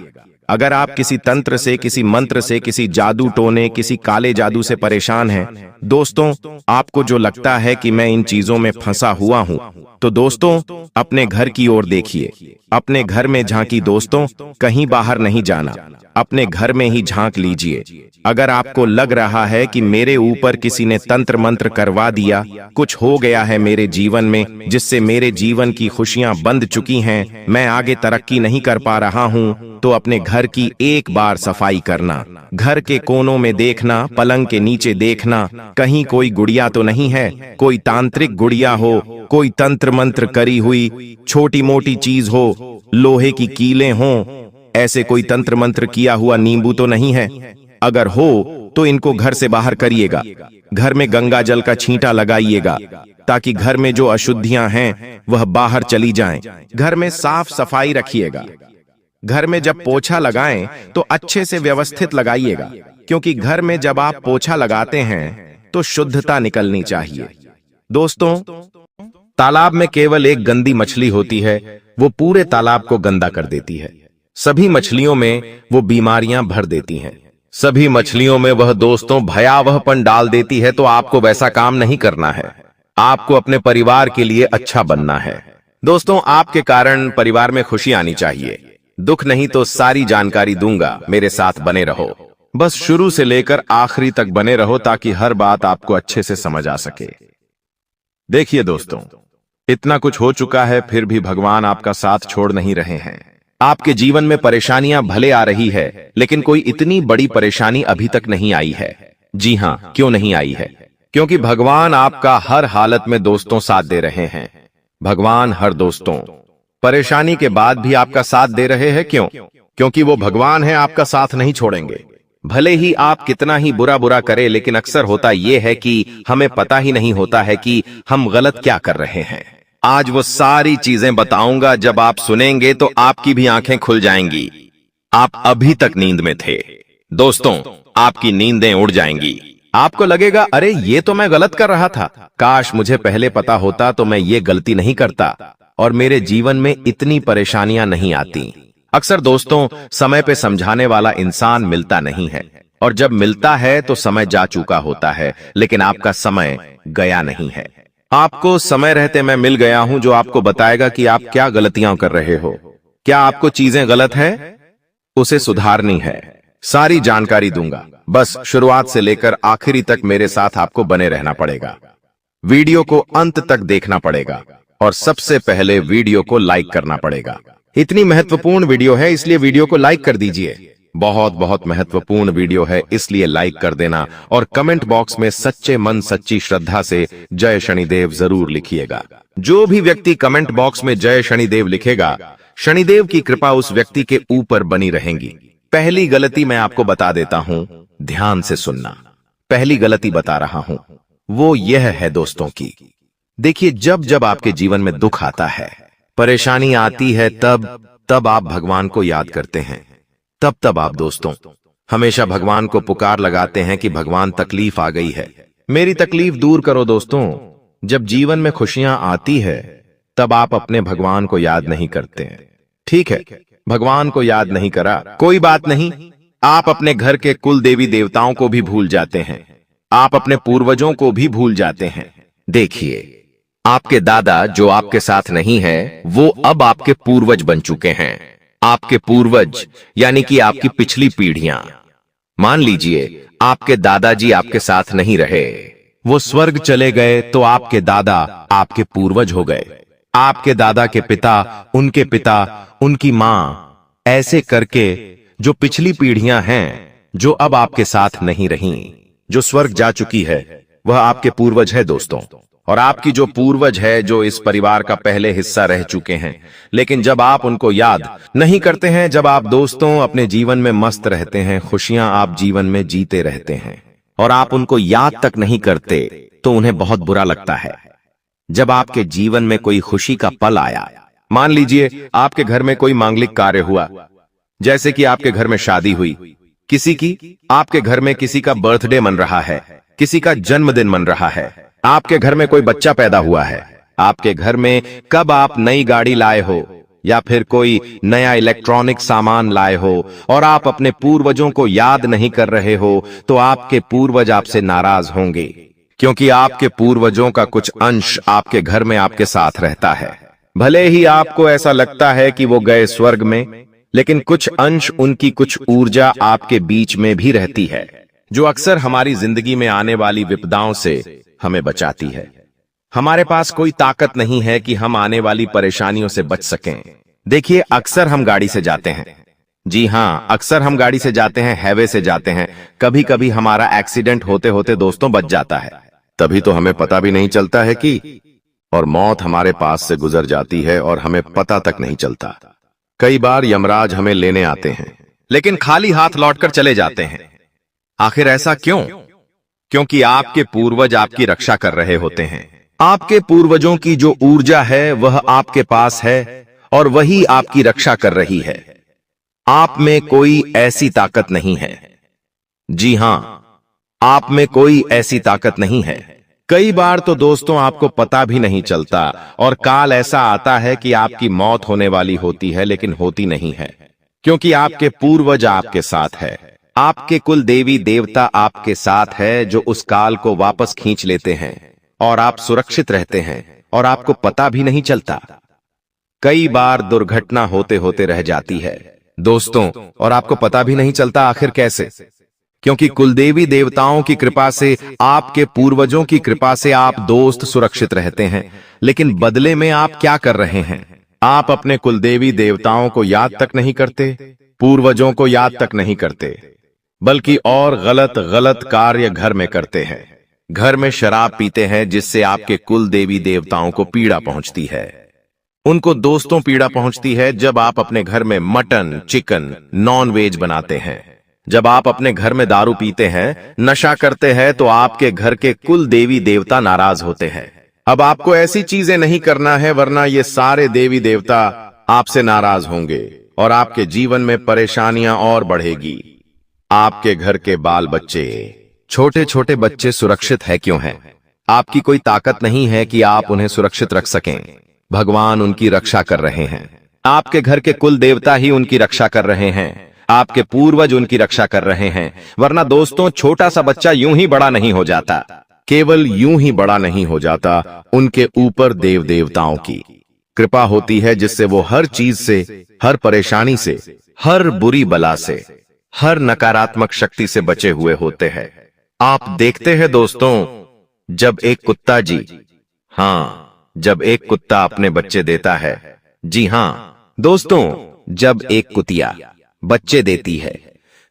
Speaker 1: अगर आप किसी तंत्र से, किसी मंत्र से, किसी जादू टोने, किसी काले जादू से परेशान हैं, दोस्तों, आपको जो लगता है कि मैं इन चीजों में फंसा हुआ हूं, तो दोस्तों अपने घर की ओर देखिए, अपने घर में झांकी। दोस्तों, कहीं बाहर नहीं जाना, अपने घर में ही झांक लीजिए। अगर आपको लग रहा है कि मेरे ऊपर किसी ने तंत्र मंत्र करवा दिया, कुछ हो गया है मेरे जीवन में जिससे मेरे जीवन की खुशियां बंद चुकी हैं, मैं आगे तरक्की नहीं कर पा रहा हूं, तो अपने घर की एक बार सफाई करना। घर के कोनों में देखना, पलंग के नीचे देखना, कहीं कोई गुड़िया तो नहीं है, कोई तांत्रिक गुड़िया हो, कोई तंत्र मंत्र करी हुई छोटी मोटी चीज हो, लोहे की कीलें हों, ऐसे कोई तंत्र मंत्र किया हुआ नींबू तो नहीं है। अगर हो तो इनको घर से बाहर करिएगा। घर में गंगा जल का छींटा लगाइएगा ताकि घर में जो अशुद्धियां हैं वह बाहर चली जाएं। घर में साफ सफाई रखिएगा। घर में जब पोछा लगाएं तो अच्छे से व्यवस्थित लगाइएगा, क्योंकि घर में जब आप पोछा लगाते हैं तो शुद्धता निकलनी चाहिए। दोस्तों, तालाब में केवल एक गंदी मछली होती है, वो पूरे तालाब को गंदा कर देती है। सभी मछलियों में वो बीमारियां भर देती हैं। सभी मछलियों में वह दोस्तों भयावहपन डाल देती है। तो आपको वैसा काम नहीं करना है। आपको अपने परिवार के लिए अच्छा बनना है। दोस्तों, आपके कारण परिवार में खुशी आनी चाहिए। दुख नहीं तो सारी जानकारी दूंगा, मेरे साथ बने रहो। बस शुरू से लेकर आखिरी तक बने रहो ताकि हर बात आपको अच्छे से समझ आ सके। देखिए दोस्तों, इतना कुछ हो चुका है फिर भी भगवान आपका साथ छोड़ नहीं रहे हैं। आपके जीवन में परेशानियां भले आ रही है, लेकिन कोई इतनी बड़ी परेशानी अभी तक नहीं आई है। जी हां, क्यों नहीं आई है? क्योंकि भगवान आपका हर हालत में दोस्तों साथ दे रहे हैं। भगवान हर दोस्तों परेशानी के बाद भी आपका साथ दे रहे हैं। क्यों? क्योंकि वो भगवान है, आपका साथ नहीं छोड़ेंगे। भले ही आप कितना ही बुरा बुरा करें, लेकिन अक्सर होता यह है कि हमें पता ही नहीं होता है कि हम गलत क्या कर रहे हैं। आज वो सारी चीजें बताऊंगा, जब आप सुनेंगे तो आपकी भी आंखें खुल जाएंगी। आप अभी तक नींद में थे दोस्तों, आपकी नींदें उड़ जाएंगी। आपको लगेगा, अरे ये तो मैं गलत कर रहा था, काश मुझे पहले पता होता तो मैं ये गलती नहीं करता और मेरे जीवन में इतनी परेशानियां नहीं आती। अक्सर दोस्तों, समय पे समझाने वाला इंसान मिलता नहीं है, और जब मिलता है तो समय जा चुका होता है, लेकिन आपका समय गया नहीं है। आपको समय रहते मैं मिल गया हूं जो आपको बताएगा कि आप क्या गलतियां कर रहे हो, क्या आपको चीजें गलत है, उसे सुधारनी है। सारी जानकारी दूंगा, बस शुरुआत से लेकर आखिरी तक मेरे साथ आपको बने रहना पड़ेगा। वीडियो को अंत तक देखना पड़ेगा और सबसे पहले वीडियो को लाइक करना पड़ेगा। इतनी महत्वपूर्ण वीडियो है इसलिए वीडियो को लाइक कर दीजिए। बहुत बहुत महत्वपूर्ण वीडियो है इसलिए लाइक कर देना और कमेंट बॉक्स में सच्चे मन सच्ची श्रद्धा से जय शनिदेव जरूर लिखिएगा। जो भी व्यक्ति कमेंट बॉक्स में जय शनिदेव लिखेगा, शनिदेव की कृपा उस व्यक्ति के ऊपर बनी रहेगी। पहली गलती मैं आपको बता देता हूं, ध्यान से सुनना। पहली गलती बता रहा हूं, वो यह है दोस्तों की, देखिए जब जब आपके जीवन में दुख आता है, परेशानी आती है, तब आप भगवान को याद करते हैं। तब आप दोस्तों हमेशा भगवान को पुकार लगाते हैं कि भगवान तकलीफ आ गई है, मेरी तकलीफ दूर करो। दोस्तों, जब जीवन में खुशियां आती है तब आप अपने भगवान को याद नहीं करते हैं। ठीक है, भगवान को याद नहीं करा, कोई बात नहीं, आप अपने घर के कुल देवी देवताओं को भी भूल जाते हैं, आप अपने पूर्वजों को भी भूल जाते हैं। देखिए, आपके दादा जो आपके साथ नहीं है, वो अब आपके पूर्वज बन चुके हैं। आपके पूर्वज यानी कि आपकी पिछली पीढ़ियां। मान लीजिए आपके दादाजी आपके साथ नहीं रहे, वो स्वर्ग चले गए, तो आपके दादा आपके पूर्वज हो गए, आपके दादा के पिता, उनके पिता, उनकी मां, ऐसे करके जो पिछली पीढ़ियां हैं जो अब आपके साथ नहीं रहीं, जो स्वर्ग जा चुकी है, वह आपके पूर्वज है दोस्तों। और आपकी जो पूर्वज है, जो इस परिवार का पहले हिस्सा रह चुके हैं, लेकिन जब आप उनको याद नहीं करते हैं, जब आप दोस्तों अपने जीवन में मस्त रहते हैं, खुशियां आप जीवन में जीते रहते हैं और आप उनको याद तक नहीं करते, तो उन्हें बहुत बुरा लगता है। जब आपके जीवन में कोई खुशी का पल आया, मान लीजिए आपके घर में कोई मांगलिक कार्य हुआ, जैसे कि आपके घर में शादी हुई किसी की, आपके घर में किसी का बर्थडे मन रहा है, किसी का जन्मदिन मन रहा है, आपके घर में कोई बच्चा पैदा हुआ है, आपके घर में कब आप नई गाड़ी लाए हो या फिर कोई नया इलेक्ट्रॉनिक सामान लाए हो और आप अपने पूर्वजों को याद नहीं कर रहे हो, तो आपके पूर्वज आपसे नाराज होंगे, क्योंकि आपके पूर्वजों का कुछ अंश आपके घर में आपके साथ रहता है। भले ही आपको ऐसा लगता है कि वो गए स्वर्ग में, लेकिन कुछ अंश, उनकी कुछ ऊर्जा आपके बीच में भी रहती है, जो अक्सर हमारी जिंदगी में आने वाली विपदाओं से हमें बचाती है। हमारे पास कोई ताकत नहीं है कि हम आने वाली परेशानियों से बच सकें। देखिए, अक्सर हम गाड़ी से जाते हैं, जी हां, अक्सर हम गाड़ी से जाते हैं, हाईवे से जाते हैं, कभी कभी हमारा एक्सीडेंट होते होते दोस्तों बच जाता है, तभी तो हमें पता भी नहीं चलता है कि, और मौत हमारे पास से गुजर जाती है और हमें पता तक नहीं चलता। कई बार यमराज हमें लेने आते हैं, लेकिन खाली हाथ लौटकर चले जाते हैं। आखिर ऐसा क्यों? क्योंकि आपके पूर्वज आपकी रक्षा कर रहे होते हैं। आपके पूर्वजों की जो ऊर्जा है वह आपके पास है और वही आपकी रक्षा कर रही है। आप में कोई ऐसी ताकत नहीं है, जी हां, आप में कोई ऐसी ताकत नहीं है। कई बार तो दोस्तों आपको पता भी नहीं चलता और काल ऐसा आता है कि आपकी मौत होने वाली होती है, लेकिन होती नहीं है, क्योंकि आपके पूर्वज आपके साथ है, आपके कुल देवी देवता आपके साथ है, जो उस काल को वापस खींच लेते हैं और आप सुरक्षित रहते हैं और आपको पता भी नहीं चलता। कई बार दुर्घटना होते होते रह जाती है दोस्तों, और आपको पता भी नहीं चलता आखिर कैसे, क्योंकि कुलदेवी देवताओं की कृपा से, आपके पूर्वजों की कृपा से आप दोस्त सुरक्षित रहते हैं। लेकिन बदले में आप क्या कर रहे हैं? आप अपने कुलदेवी देवताओं को याद तक नहीं करते, पूर्वजों को याद तक नहीं करते, बल्कि और गलत गलत कार्य घर में करते हैं। घर में शराब पीते हैं, जिससे आपके कुल देवी देवताओं को पीड़ा पहुंचती है, उनको दोस्तों पीड़ा पहुंचती है। जब आप अपने घर में मटन, चिकन, नॉन वेज बनाते हैं, जब आप अपने घर में दारू पीते हैं, नशा करते हैं, तो आपके घर के कुल देवी देवता नाराज होते हैं। अब आपको ऐसी चीजें नहीं करना है, वरना ये सारे देवी देवता आपसे नाराज होंगे और आपके जीवन में परेशानियां और बढ़ेगी। आपके घर के बाल बच्चे, छोटे छोटे बच्चे सुरक्षित है क्यों हैं? आपकी कोई ताकत नहीं है कि आप उन्हें सुरक्षित रख सकें। भगवान उनकी रक्षा कर रहे हैं। आपके घर के कुल देवता ही उनकी रक्षा कर रहे हैं। आपके पूर्वज उनकी रक्षा कर रहे हैं। वरना दोस्तों, छोटा सा बच्चा यूं ही बड़ा नहीं हो जाता। केवल यूं ही बड़ा नहीं हो जाता, उनके ऊपर देव देवताओं की कृपा होती है, जिससे वो हर चीज से, हर परेशानी से, हर बुरी बला से, हर नकारात्मक शक्ति से बचे हुए होते हैं। आप देखते हैं दोस्तों, जब एक कुत्ता जब एक कुत्ता अपने बच्चे देता है, जी हां दोस्तों, जब एक कुतिया बच्चे देती है,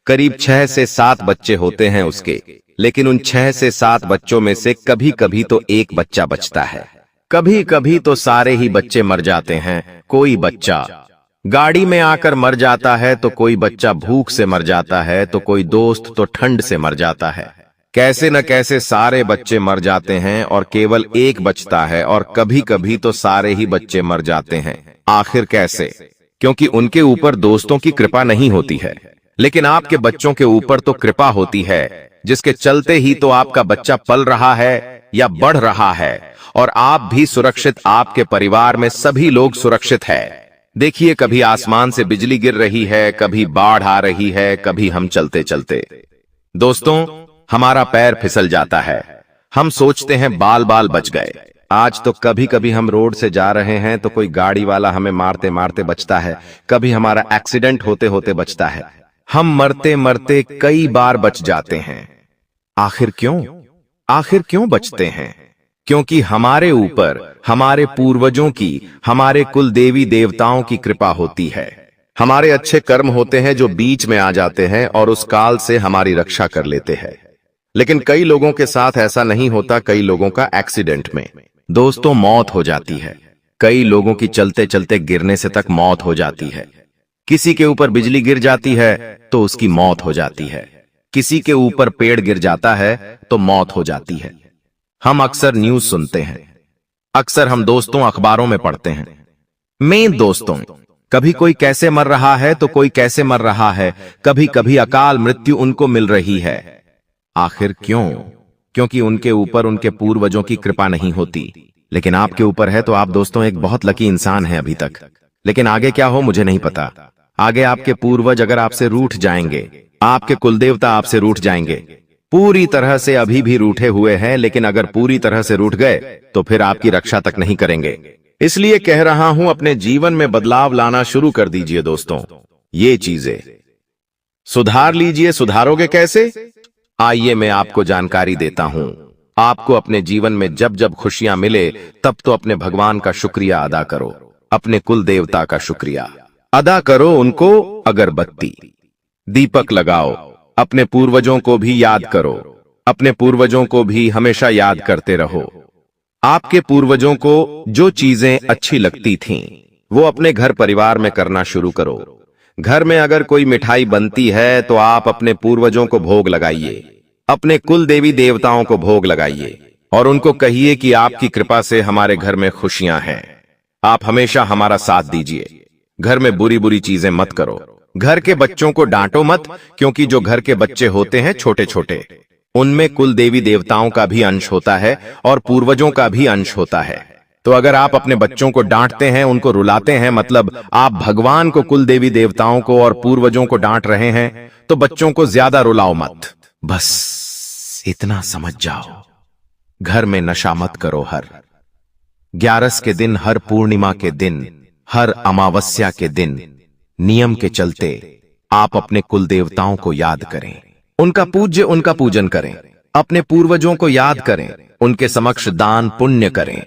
Speaker 1: करीब 6 से 7 बच्चे होते हैं उसके, लेकिन उन 6 से 7 बच्चों में से कभी कभी तो एक बच्चा बचता है, कभी कभी तो सारे ही बच्चे मर जाते हैं। कोई बच्चा गाड़ी में आकर मर जाता है, तो कोई बच्चा भूख से मर जाता है, तो कोई दोस्त तो ठंड से मर जाता है। कैसे न कैसे सारे बच्चे मर जाते हैं और केवल एक बचता है, और कभी कभी तो सारे ही बच्चे मर जाते हैं। आखिर कैसे? क्योंकि उनके ऊपर दोस्तों की कृपा नहीं होती है। लेकिन आपके बच्चों के ऊपर तो कृपा होती है, जिसके चलते ही तो आपका बच्चा पल रहा है या बढ़ रहा है, और आप भी सुरक्षित, आपके परिवार में सभी लोग सुरक्षित है। देखिए, कभी आसमान से बिजली गिर रही है, कभी बाढ़ आ रही है, कभी हम चलते चलते दोस्तों हमारा पैर फिसल जाता है। हम सोचते हैं बाल बाल बच गए। आज तो कभी कभी हम रोड से जा रहे हैं तो कोई गाड़ी वाला हमें मारते मारते बचता है, कभी हमारा एक्सीडेंट होते होते बचता है। हम मरते मरते कई बार बच जाते हैं। आखिर क्यों? आखिर क्यों बचते हैं? क्योंकि हमारे ऊपर हमारे पूर्वजों की, हमारे कुल देवी देवताओं की कृपा होती है। हमारे अच्छे कर्म होते हैं जो बीच में आ जाते हैं और उस काल से हमारी रक्षा कर लेते हैं। लेकिन कई लोगों के साथ ऐसा नहीं होता। कई लोगों का एक्सीडेंट में दोस्तों मौत हो जाती है। कई लोगों की चलते चलते गिरने से तक मौत हो जाती है। किसी के ऊपर बिजली गिर जाती है तो उसकी मौत हो जाती है। किसी के ऊपर पेड़ गिर जाता है तो मौत हो जाती है। हम अक्सर न्यूज सुनते हैं, अक्सर हम दोस्तों अखबारों में पढ़ते हैं। मैं दोस्तों, कभी कोई कैसे मर रहा है तो कोई कैसे मर रहा है, कभी कभी अकाल मृत्यु उनको मिल रही है। आखिर क्यों? क्योंकि उनके ऊपर उनके पूर्वजों की कृपा नहीं होती। लेकिन आपके ऊपर है तो आप दोस्तों एक बहुत लकी इंसान हैं अभी तक। लेकिन आगे क्या हो मुझे नहीं पता। आगे आपके पूर्वज अगर आपसे रूठ जाएंगे, आपके कुलदेवता आपसे रूठ जाएंगे, पूरी तरह से अभी भी रूठे हुए हैं, लेकिन अगर पूरी तरह से रूठ गए तो फिर आपकी रक्षा तक नहीं करेंगे। इसलिए कह रहा हूं, अपने जीवन में बदलाव लाना शुरू कर दीजिए दोस्तों। ये चीजें सुधार लीजिए। सुधारोगे कैसे? आइए मैं आपको जानकारी देता हूं। आपको अपने जीवन में जब जब खुशियां मिले तब तो अपने भगवान का शुक्रिया अदा करो, अपने कुल देवता का शुक्रिया अदा करो। उनको अगरबत्ती दीपक लगाओ। अपने पूर्वजों को भी याद करो। अपने पूर्वजों को भी हमेशा याद करते रहो। आपके पूर्वजों को जो चीजें अच्छी लगती थीं, वो अपने घर परिवार में करना शुरू करो। घर में अगर कोई मिठाई बनती है तो आप अपने पूर्वजों को भोग लगाइए, अपने कुल देवी देवताओं को भोग लगाइए और उनको कहिए कि आपकी कृपा से हमारे घर में खुशियां हैं। आप हमेशा हमारा साथ दीजिए। घर में बुरी बुरी चीजें मत करो। घर के बच्चों को डांटो मत, क्योंकि जो घर के बच्चे होते हैं छोटे छोटे, उनमें कुल देवी देवताओं का भी अंश होता है और पूर्वजों का भी अंश होता है। तो अगर आप अपने बच्चों को डांटते हैं, उनको रुलाते हैं, मतलब आप भगवान को, कुल देवी देवताओं को और पूर्वजों को डांट रहे हैं, तो बच्चों को ज्यादा रुलाओ मत। बस इतना समझ जाओ। घर में नशा मत करो। हर 11 के दिन, हर पूर्णिमा के दिन, हर अमावस्या के दिन नियम के चलते आप अपने कुल देवताओं को याद करें, उनका पूजन करें, अपने पूर्वजों को याद करें, उनके समक्ष दान पुण्य करें।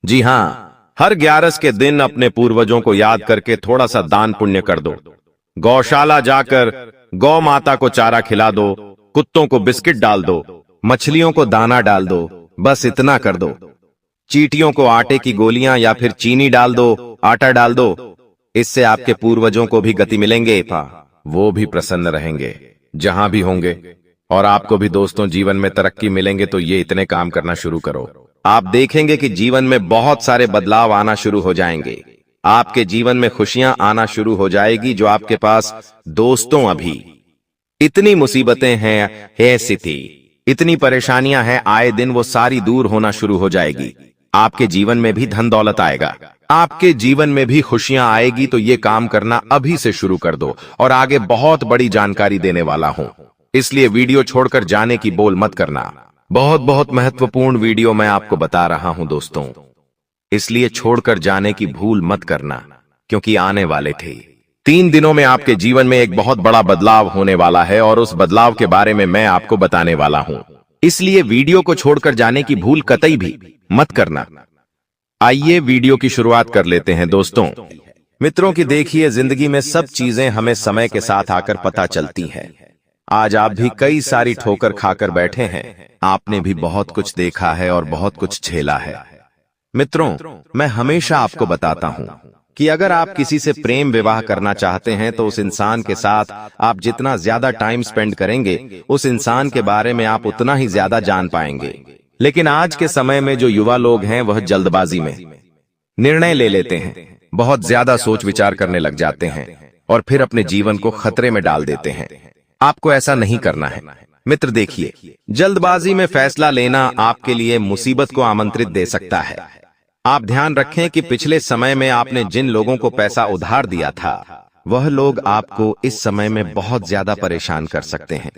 Speaker 1: जी हां, हर 11 के दिन अपने पूर्वजों को याद करके थोड़ा सा दान पुण्य कर दो। गौशाला जाकर गौ माता को चारा खिला दो, कुत्तों को बिस्किट डाल दो, मछलियों को दाना डाल दो। बस इतना कर दो। चींटियों को आटे की गोलियां या फिर चीनी डाल दो, आटा डाल दो। इससे आपके पूर्वजों को भी गति मिलेंगे, वो भी प्रसन्न रहेंगे जहां भी होंगे, और आपको भी दोस्तों जीवन में तरक्की मिलेंगे। तो ये इतने काम करना शुरू करो। आप देखेंगे कि जीवन में बहुत सारे बदलाव आना शुरू हो जाएंगे। आपके जीवन में खुशियां आना शुरू हो जाएगी। जो आपके पास दोस्तों अभी इतनी मुसीबतें हैं, ऐसी थी, इतनी परेशानियां हैं, आए दिन वो सारी दूर होना शुरू हो जाएगी। आपके जीवन में भी धन दौलत आएगा, आपके जीवन में भी खुशियां आएगी। तो ये काम करना अभी से शुरू कर दो और आगे बहुत बड़ी जानकारी देने वाला हूं, इसलिए वीडियो छोड़कर जाने की बोल मत करना। बहुत बहुत महत्वपूर्ण वीडियो मैं आपको बता रहा हूं दोस्तों, इसलिए छोड़कर जाने की भूल मत करना, क्योंकि आने वाले थे 3 दिनों में आपके जीवन में एक बहुत बड़ा बदलाव होने वाला है और उस बदलाव के बारे में मैं आपको बताने वाला हूं। इसलिए वीडियो को छोड़कर जाने की भूल कतई भी मत करना। आइए वीडियो की शुरुआत कर लेते हैं दोस्तों। मित्रों की देखिए, जिंदगी में सब चीजें हमें समय के साथ आकर पता चलती हैं। आज आप भी कई सारी ठोकर खाकर बैठे हैं, आपने भी बहुत कुछ देखा है और बहुत कुछ झेला है। मित्रों, मैं हमेशा आपको बताता हूं कि अगर आप किसी से प्रेम विवाह करना चाहते हैं तो उस इंसान के साथ आप जितना ज्यादा टाइम स्पेंड करेंगे, उस इंसान के बारे में आप उतना ही ज्यादा जान पाएंगे। लेकिन आज के समय में जो युवा लोग हैं वह जल्दबाजी में निर्णय ले लेते हैं, बहुत ज्यादा सोच विचार करने लग जाते हैं और फिर अपने जीवन को खतरे में डाल देते हैं। आपको ऐसा नहीं करना है मित्र। देखिए, जल्दबाजी में फैसला लेना आपके लिए मुसीबत को आमंत्रित दे सकता है। आप ध्यान रखें कि पिछले समय में आपने जिन लोगों को पैसा उधार दिया था, वह लोग आपको इस समय में बहुत ज्यादा परेशान कर सकते हैं।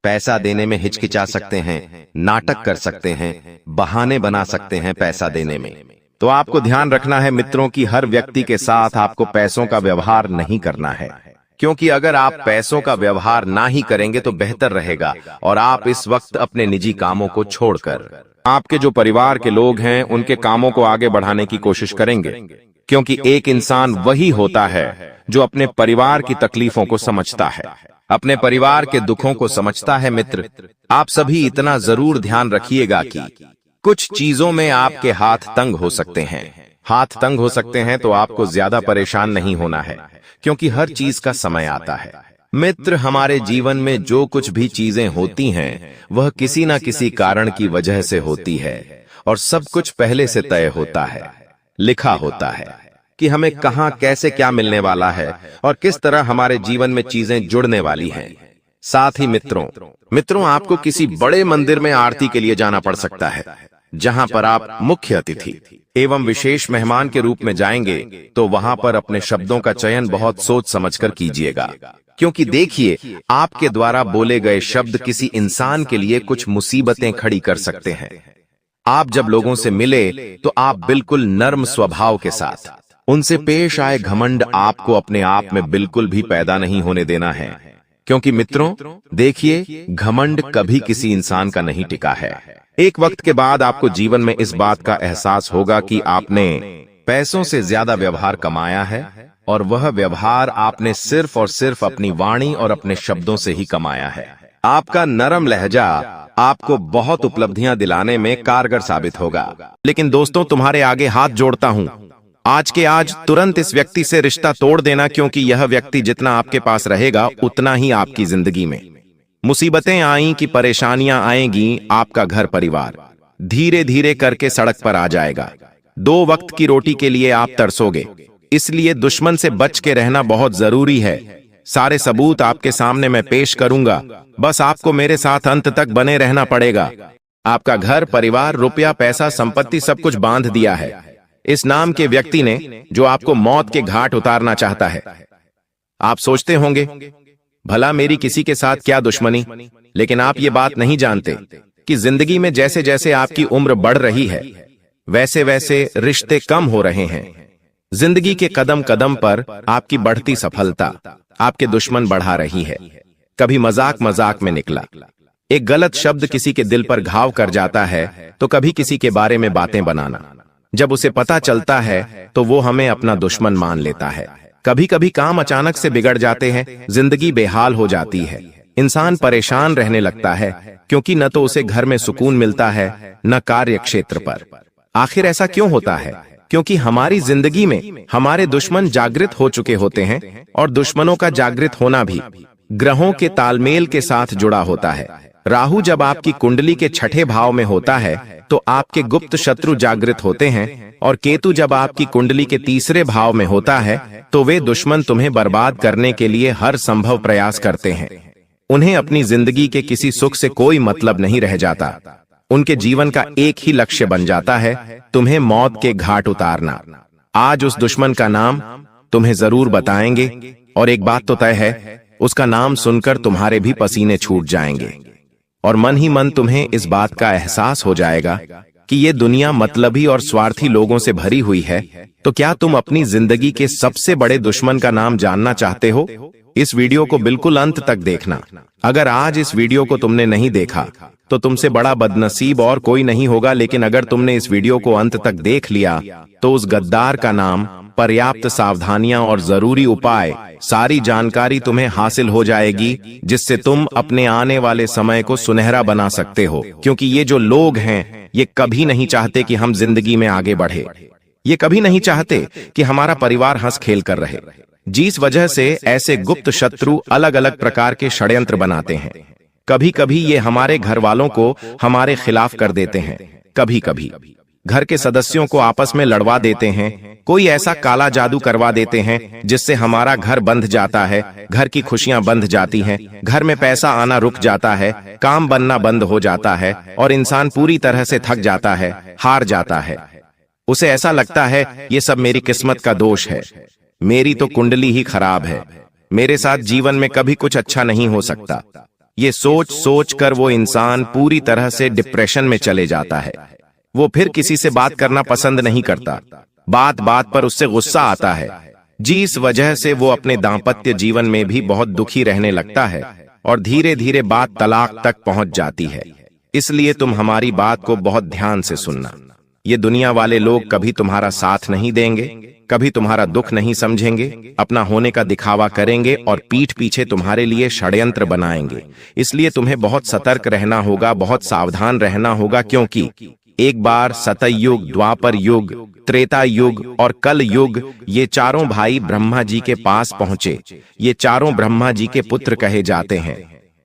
Speaker 1: पैसा देने में हिचकिचा सकते हैं, नाटक कर सकते हैं, बहाने बना सकते हैं पैसा देने में। तो आपको ध्यान रखना है मित्रों कि हर व्यक्ति के साथ आपको पैसों का व्यवहार नहीं करना है, क्योंकि अगर आप पैसों का व्यवहार ना ही करेंगे तो बेहतर रहेगा। और आप इस वक्त अपने निजी कामों को छोड़कर आपके जो परिवार के लोग हैं उनके कामों को आगे बढ़ाने की कोशिश करेंगे, क्योंकि एक इंसान वही होता है जो अपने परिवार की तकलीफों को समझता है, अपने परिवार के दुखों को समझता है। मित्र, आप सभी इतना जरूर ध्यान रखिएगा कि कुछ चीजों में आपके हाथ तंग हो सकते हैं। हाथ तंग हो सकते हैं तो आपको ज्यादा परेशान नहीं होना है, क्योंकि हर चीज का समय आता है। मित्र, हमारे जीवन में जो कुछ भी चीजें होती हैं वह किसी न किसी कारण की वजह से होती है और सब कुछ पहले से तय होता है, लिखा होता है कि हमें कहां कैसे क्या मिलने वाला है और किस तरह हमारे जीवन में चीजें जुड़ने वाली हैं। साथ ही मित्रों आपको किसी बड़े मंदिर में आरती के लिए जाना पड़ सकता है, जहां पर आप मुख्य अतिथि एवं विशेष मेहमान के रूप में जाएंगे। तो वहां पर अपने शब्दों का चयन बहुत सोच समझकर कीजिएगा, क्योंकि देखिए, आपके द्वारा बोले गए शब्द किसी इंसान के लिए कुछ मुसीबतें खड़ी कर सकते हैं। आप जब लोगों से मिले तो आप बिल्कुल नर्म स्वभाव के साथ उनसे पेश आए घमंड आपको अपने आप में बिल्कुल भी पैदा नहीं होने देना है, क्योंकि मित्रों देखिए, घमंड कभी किसी इंसान का नहीं टिका है। एक वक्त के बाद आपको जीवन में इस बात का एहसास होगा कि आपने पैसों से ज्यादा व्यवहार कमाया है और वह व्यवहार आपने सिर्फ और सिर्फ अपनी वाणी और अपने शब्दों से ही कमाया है। आपका नरम लहजा आपको बहुत उपलब्धियां दिलाने में कारगर साबित होगा। लेकिन दोस्तों, तुम्हारे आगे हाथ जोड़ता हूं, आज के आज तुरंत इस व्यक्ति से रिश्ता तोड़ देना, क्योंकि यह व्यक्ति जितना आपके पास रहेगा उतना ही आपकी जिंदगी में मुसीबतें आई कि परेशानियां आएंगी। आपका घर परिवार धीरे धीरे करके सड़क पर आ जाएगा। 2 वक्त की रोटी के लिए आप तरसोगे, इसलिए दुश्मन से बच के रहना बहुत जरूरी है। सारे सबूत आपके सामने मैं पेश करूंगा, बस आपको मेरे साथ अंत तक बने रहना पड़ेगा। आपका घर परिवार, रुपया, पैसा, संपत्ति सब कुछ बांध दिया है इस नाम के व्यक्ति ने, जो आपको मौत के घाट उतारना चाहता है। आप सोचते होंगे, भला मेरी किसी के साथ क्या दुश्मनी? लेकिन आप ये बात नहीं जानते कि जिंदगी में जैसे जैसे आपकी उम्र बढ़ रही है, वैसे वैसे रिश्ते कम हो रहे हैं। जिंदगी के कदम कदम पर आपकी बढ़ती सफलता आपके दुश्मन बढ़ा रही है। कभी मजाक मजाक में निकला एक गलत शब्द किसी के दिल पर घाव कर जाता है, तो कभी किसी के बारे में बातें बनाना, जब उसे पता चलता है तो वो हमें अपना दुश्मन मान लेता है। कभी कभी काम अचानक से बिगड़ जाते हैं, जिंदगी बेहाल हो जाती है, इंसान परेशान रहने लगता है, क्योंकि न तो उसे घर में सुकून मिलता है न कार्य क्षेत्र पर। आखिर ऐसा क्यों होता है? क्योंकि हमारी जिंदगी में हमारे दुश्मन जागृत हो चुके होते हैं, और दुश्मनों का जागृत होना भी ग्रहों के तालमेल के साथ जुड़ा होता है। राहु जब आपकी कुंडली के 6ठे भाव में होता है तो आपके गुप्त शत्रु जागृत होते हैं, और केतु जब आपकी कुंडली के 3रे भाव में होता है तो वे दुश्मन तुम्हें बर्बाद करने के लिए हर संभव प्रयास करते हैं। उन्हें अपनी जिंदगी के किसी सुख से कोई मतलब नहीं रह जाता। उनके जीवन का एक ही लक्ष्य बन जाता है, तुम्हें मौत के घाट उतारना। आज उस दुश्मन का नाम तुम्हें जरूर बताएंगे, और एक बात तो तय है, उसका नाम सुनकर तुम्हारे भी पसीने छूट जाएंगे और मन ही मन तुम्हें इस बात का एहसास हो जाएगा कि ये दुनिया मतलबी और स्वार्थी लोगों से भरी हुई है। तो क्या तुम अपनी जिंदगी के सबसे बड़े दुश्मन का नाम जानना चाहते हो? इस वीडियो को बिल्कुल अंत तक देखना। अगर आज इस वीडियो को तुमने नहीं देखा तो तुमसे बड़ा बदनसीब और कोई नहीं होगा, लेकिन अगर तुमने इस वीडियो को अंत तक देख लिया तो उस गद्दार का नाम, पर्याप्त सावधानियां और जरूरी उपाय, सारी जानकारी तुम्हें हासिल हो जाएगी, जिससे तुम अपने आने वाले समय को सुनहरा बना सकते हो। क्योंकि ये जो लोग हैं, ये कभी नहीं चाहते कि हम जिंदगी में आगे बढ़े। ये कभी नहीं चाहते कि हमारा परिवार हंस खेल कर रहे। जिस वजह से ऐसे गुप्त शत्रु अलग अलग प्रकार के षड्यंत्र बनाते हैं। कभी कभी ये हमारे घर वालों को हमारे खिलाफ कर देते हैं, कभी कभी घर के सदस्यों को आपस में लड़वा देते हैं, कोई ऐसा काला जादू करवा देते हैं जिससे हमारा घर बंध जाता है, घर की खुशियां बंध जाती हैं, घर में पैसा आना रुक जाता है, काम बनना बंद हो जाता है और इंसान पूरी तरह से थक जाता है, हार जाता है। उसे ऐसा लगता है ये सब मेरी किस्मत का दोष है, मेरी तो कुंडली ही खराब है, मेरे साथ जीवन में कभी कुछ अच्छा नहीं हो सकता। ये सोच सोच कर वो इंसान पूरी तरह से डिप्रेशन में चले जाता है। वो फिर किसी से बात करना पसंद नहीं करता, बात बात पर उससे गुस्सा आता है, जिस वजह से वो अपने दांपत्य जीवन में भी बहुत दुखी रहने लगता है और धीरे धीरे बात तलाक तक पहुंच जाती है। इसलिए तुम हमारी बात को बहुत ध्यान से सुनना। ये दुनिया वाले लोग कभी तुम्हारा साथ नहीं देंगे, कभी तुम्हारा दुख नहीं समझेंगे, अपना होने का दिखावा करेंगे और पीठ पीछे तुम्हारे लिए षड्यंत्र बनाएंगे। इसलिए तुम्हें बहुत सतर्क रहना होगा, बहुत सावधान रहना होगा, क्योंकि एक बार सतयुग, द्वापर युग, त्रेता युग और कल युग, ये चारों भाई ब्रह्मा जी के पास पहुंचे। ये चारों ब्रह्मा जी के पुत्र कहे जाते हैं।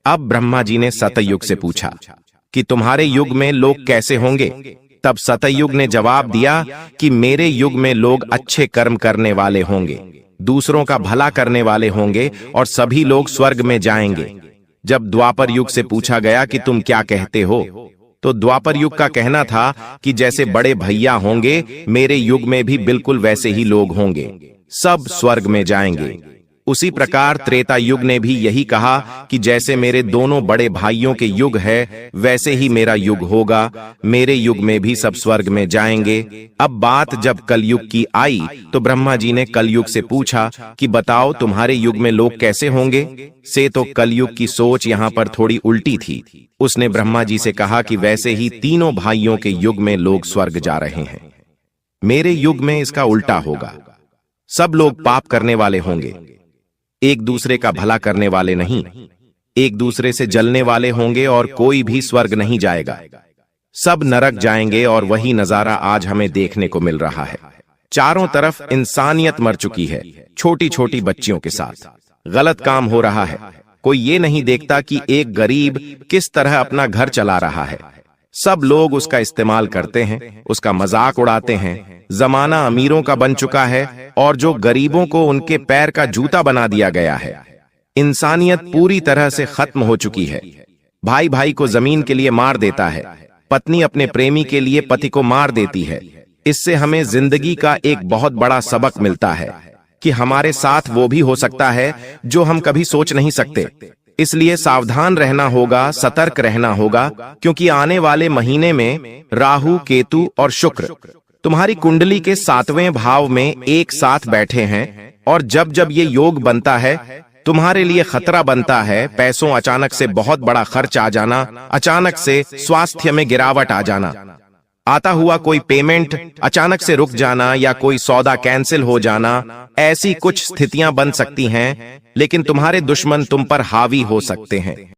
Speaker 1: अब ब्रह्मा जी ने सतयुग से पूछा कि तुम्हारे युग में लोग कैसे होंगे? तब सतयुग ने जवाब दिया कि मेरे युग में लोग अच्छे कर्म करने वाले होंगे, दूसरों का भला करने वाले होंगे और सभी लोग स्वर्ग में जाएंगे। जब द्वापर युग से पूछा गया कि तुम क्या कहते हो, तो द्वापर युग का कहना था कि जैसे बड़े भैया होंगे, मेरे युग में भी बिल्कुल वैसे ही लोग होंगे, सब स्वर्ग में जाएंगे। उसी प्रकार त्रेता युग ने भी यही कहा कि जैसे मेरे दोनों बड़े भाइयों के युग है, वैसे ही मेरा युग होगा, मेरे युग में भी सब स्वर्ग में जाएंगे। अब बात जब कलयुग की आई तो ब्रह्मा जी ने कलयुग से पूछा कि बताओ तुम्हारे युग में लोग कैसे होंगे? से तो कलयुग की सोच यहाँ पर थोड़ी उल्टी थी। उसने ब्रह्मा जी से कहा कि वैसे ही तीनों भाइयों के युग में लोग स्वर्ग जा रहे हैं, मेरे युग में इसका उल्टा होगा। सब लोग पाप करने वाले होंगे, एक दूसरे का भला करने वाले नहीं, एक दूसरे से जलने वाले होंगे और कोई भी स्वर्ग नहीं जाएगा, सब नरक जाएंगे। और वही नजारा आज हमें देखने को मिल रहा है। चारों तरफ इंसानियत मर चुकी है, छोटी छोटी बच्चियों के साथ गलत काम हो रहा है। कोई ये नहीं देखता कि एक गरीब किस तरह अपना घर चला रहा है। सब लोग उसका इस्तेमाल करते हैं, उसका मजाक उड़ाते हैं। जमाना अमीरों का बन चुका है और जो गरीबों को उनके पैर का जूता बना दिया गया है। इंसानियत पूरी तरह से खत्म हो चुकी है। भाई भाई को जमीन के लिए मार देता है, पत्नी अपने प्रेमी के लिए पति को मार देती है। इससे हमें जिंदगी का एक बहुत बड़ा सबक मिलता है कि हमारे साथ वो भी हो सकता है जो हम कभी सोच नहीं सकते। इसलिए सावधान रहना होगा, सतर्क रहना होगा, क्योंकि आने वाले महीने में राहु, केतु और शुक्र तुम्हारी कुंडली के 7वें भाव में एक साथ बैठे हैं। और जब जब ये योग बनता है, तुम्हारे लिए खतरा बनता है। पैसों अचानक से बहुत बड़ा खर्च आ जाना, अचानक से स्वास्थ्य में गिरावट आ जाना, आता हुआ कोई पेमेंट अचानक से रुक जाना या कोई सौदा कैंसिल हो जाना, ऐसी कुछ स्थितियां बन सकती हैं। लेकिन तुम्हारे दुश्मन तुम पर हावी हो सकते हैं।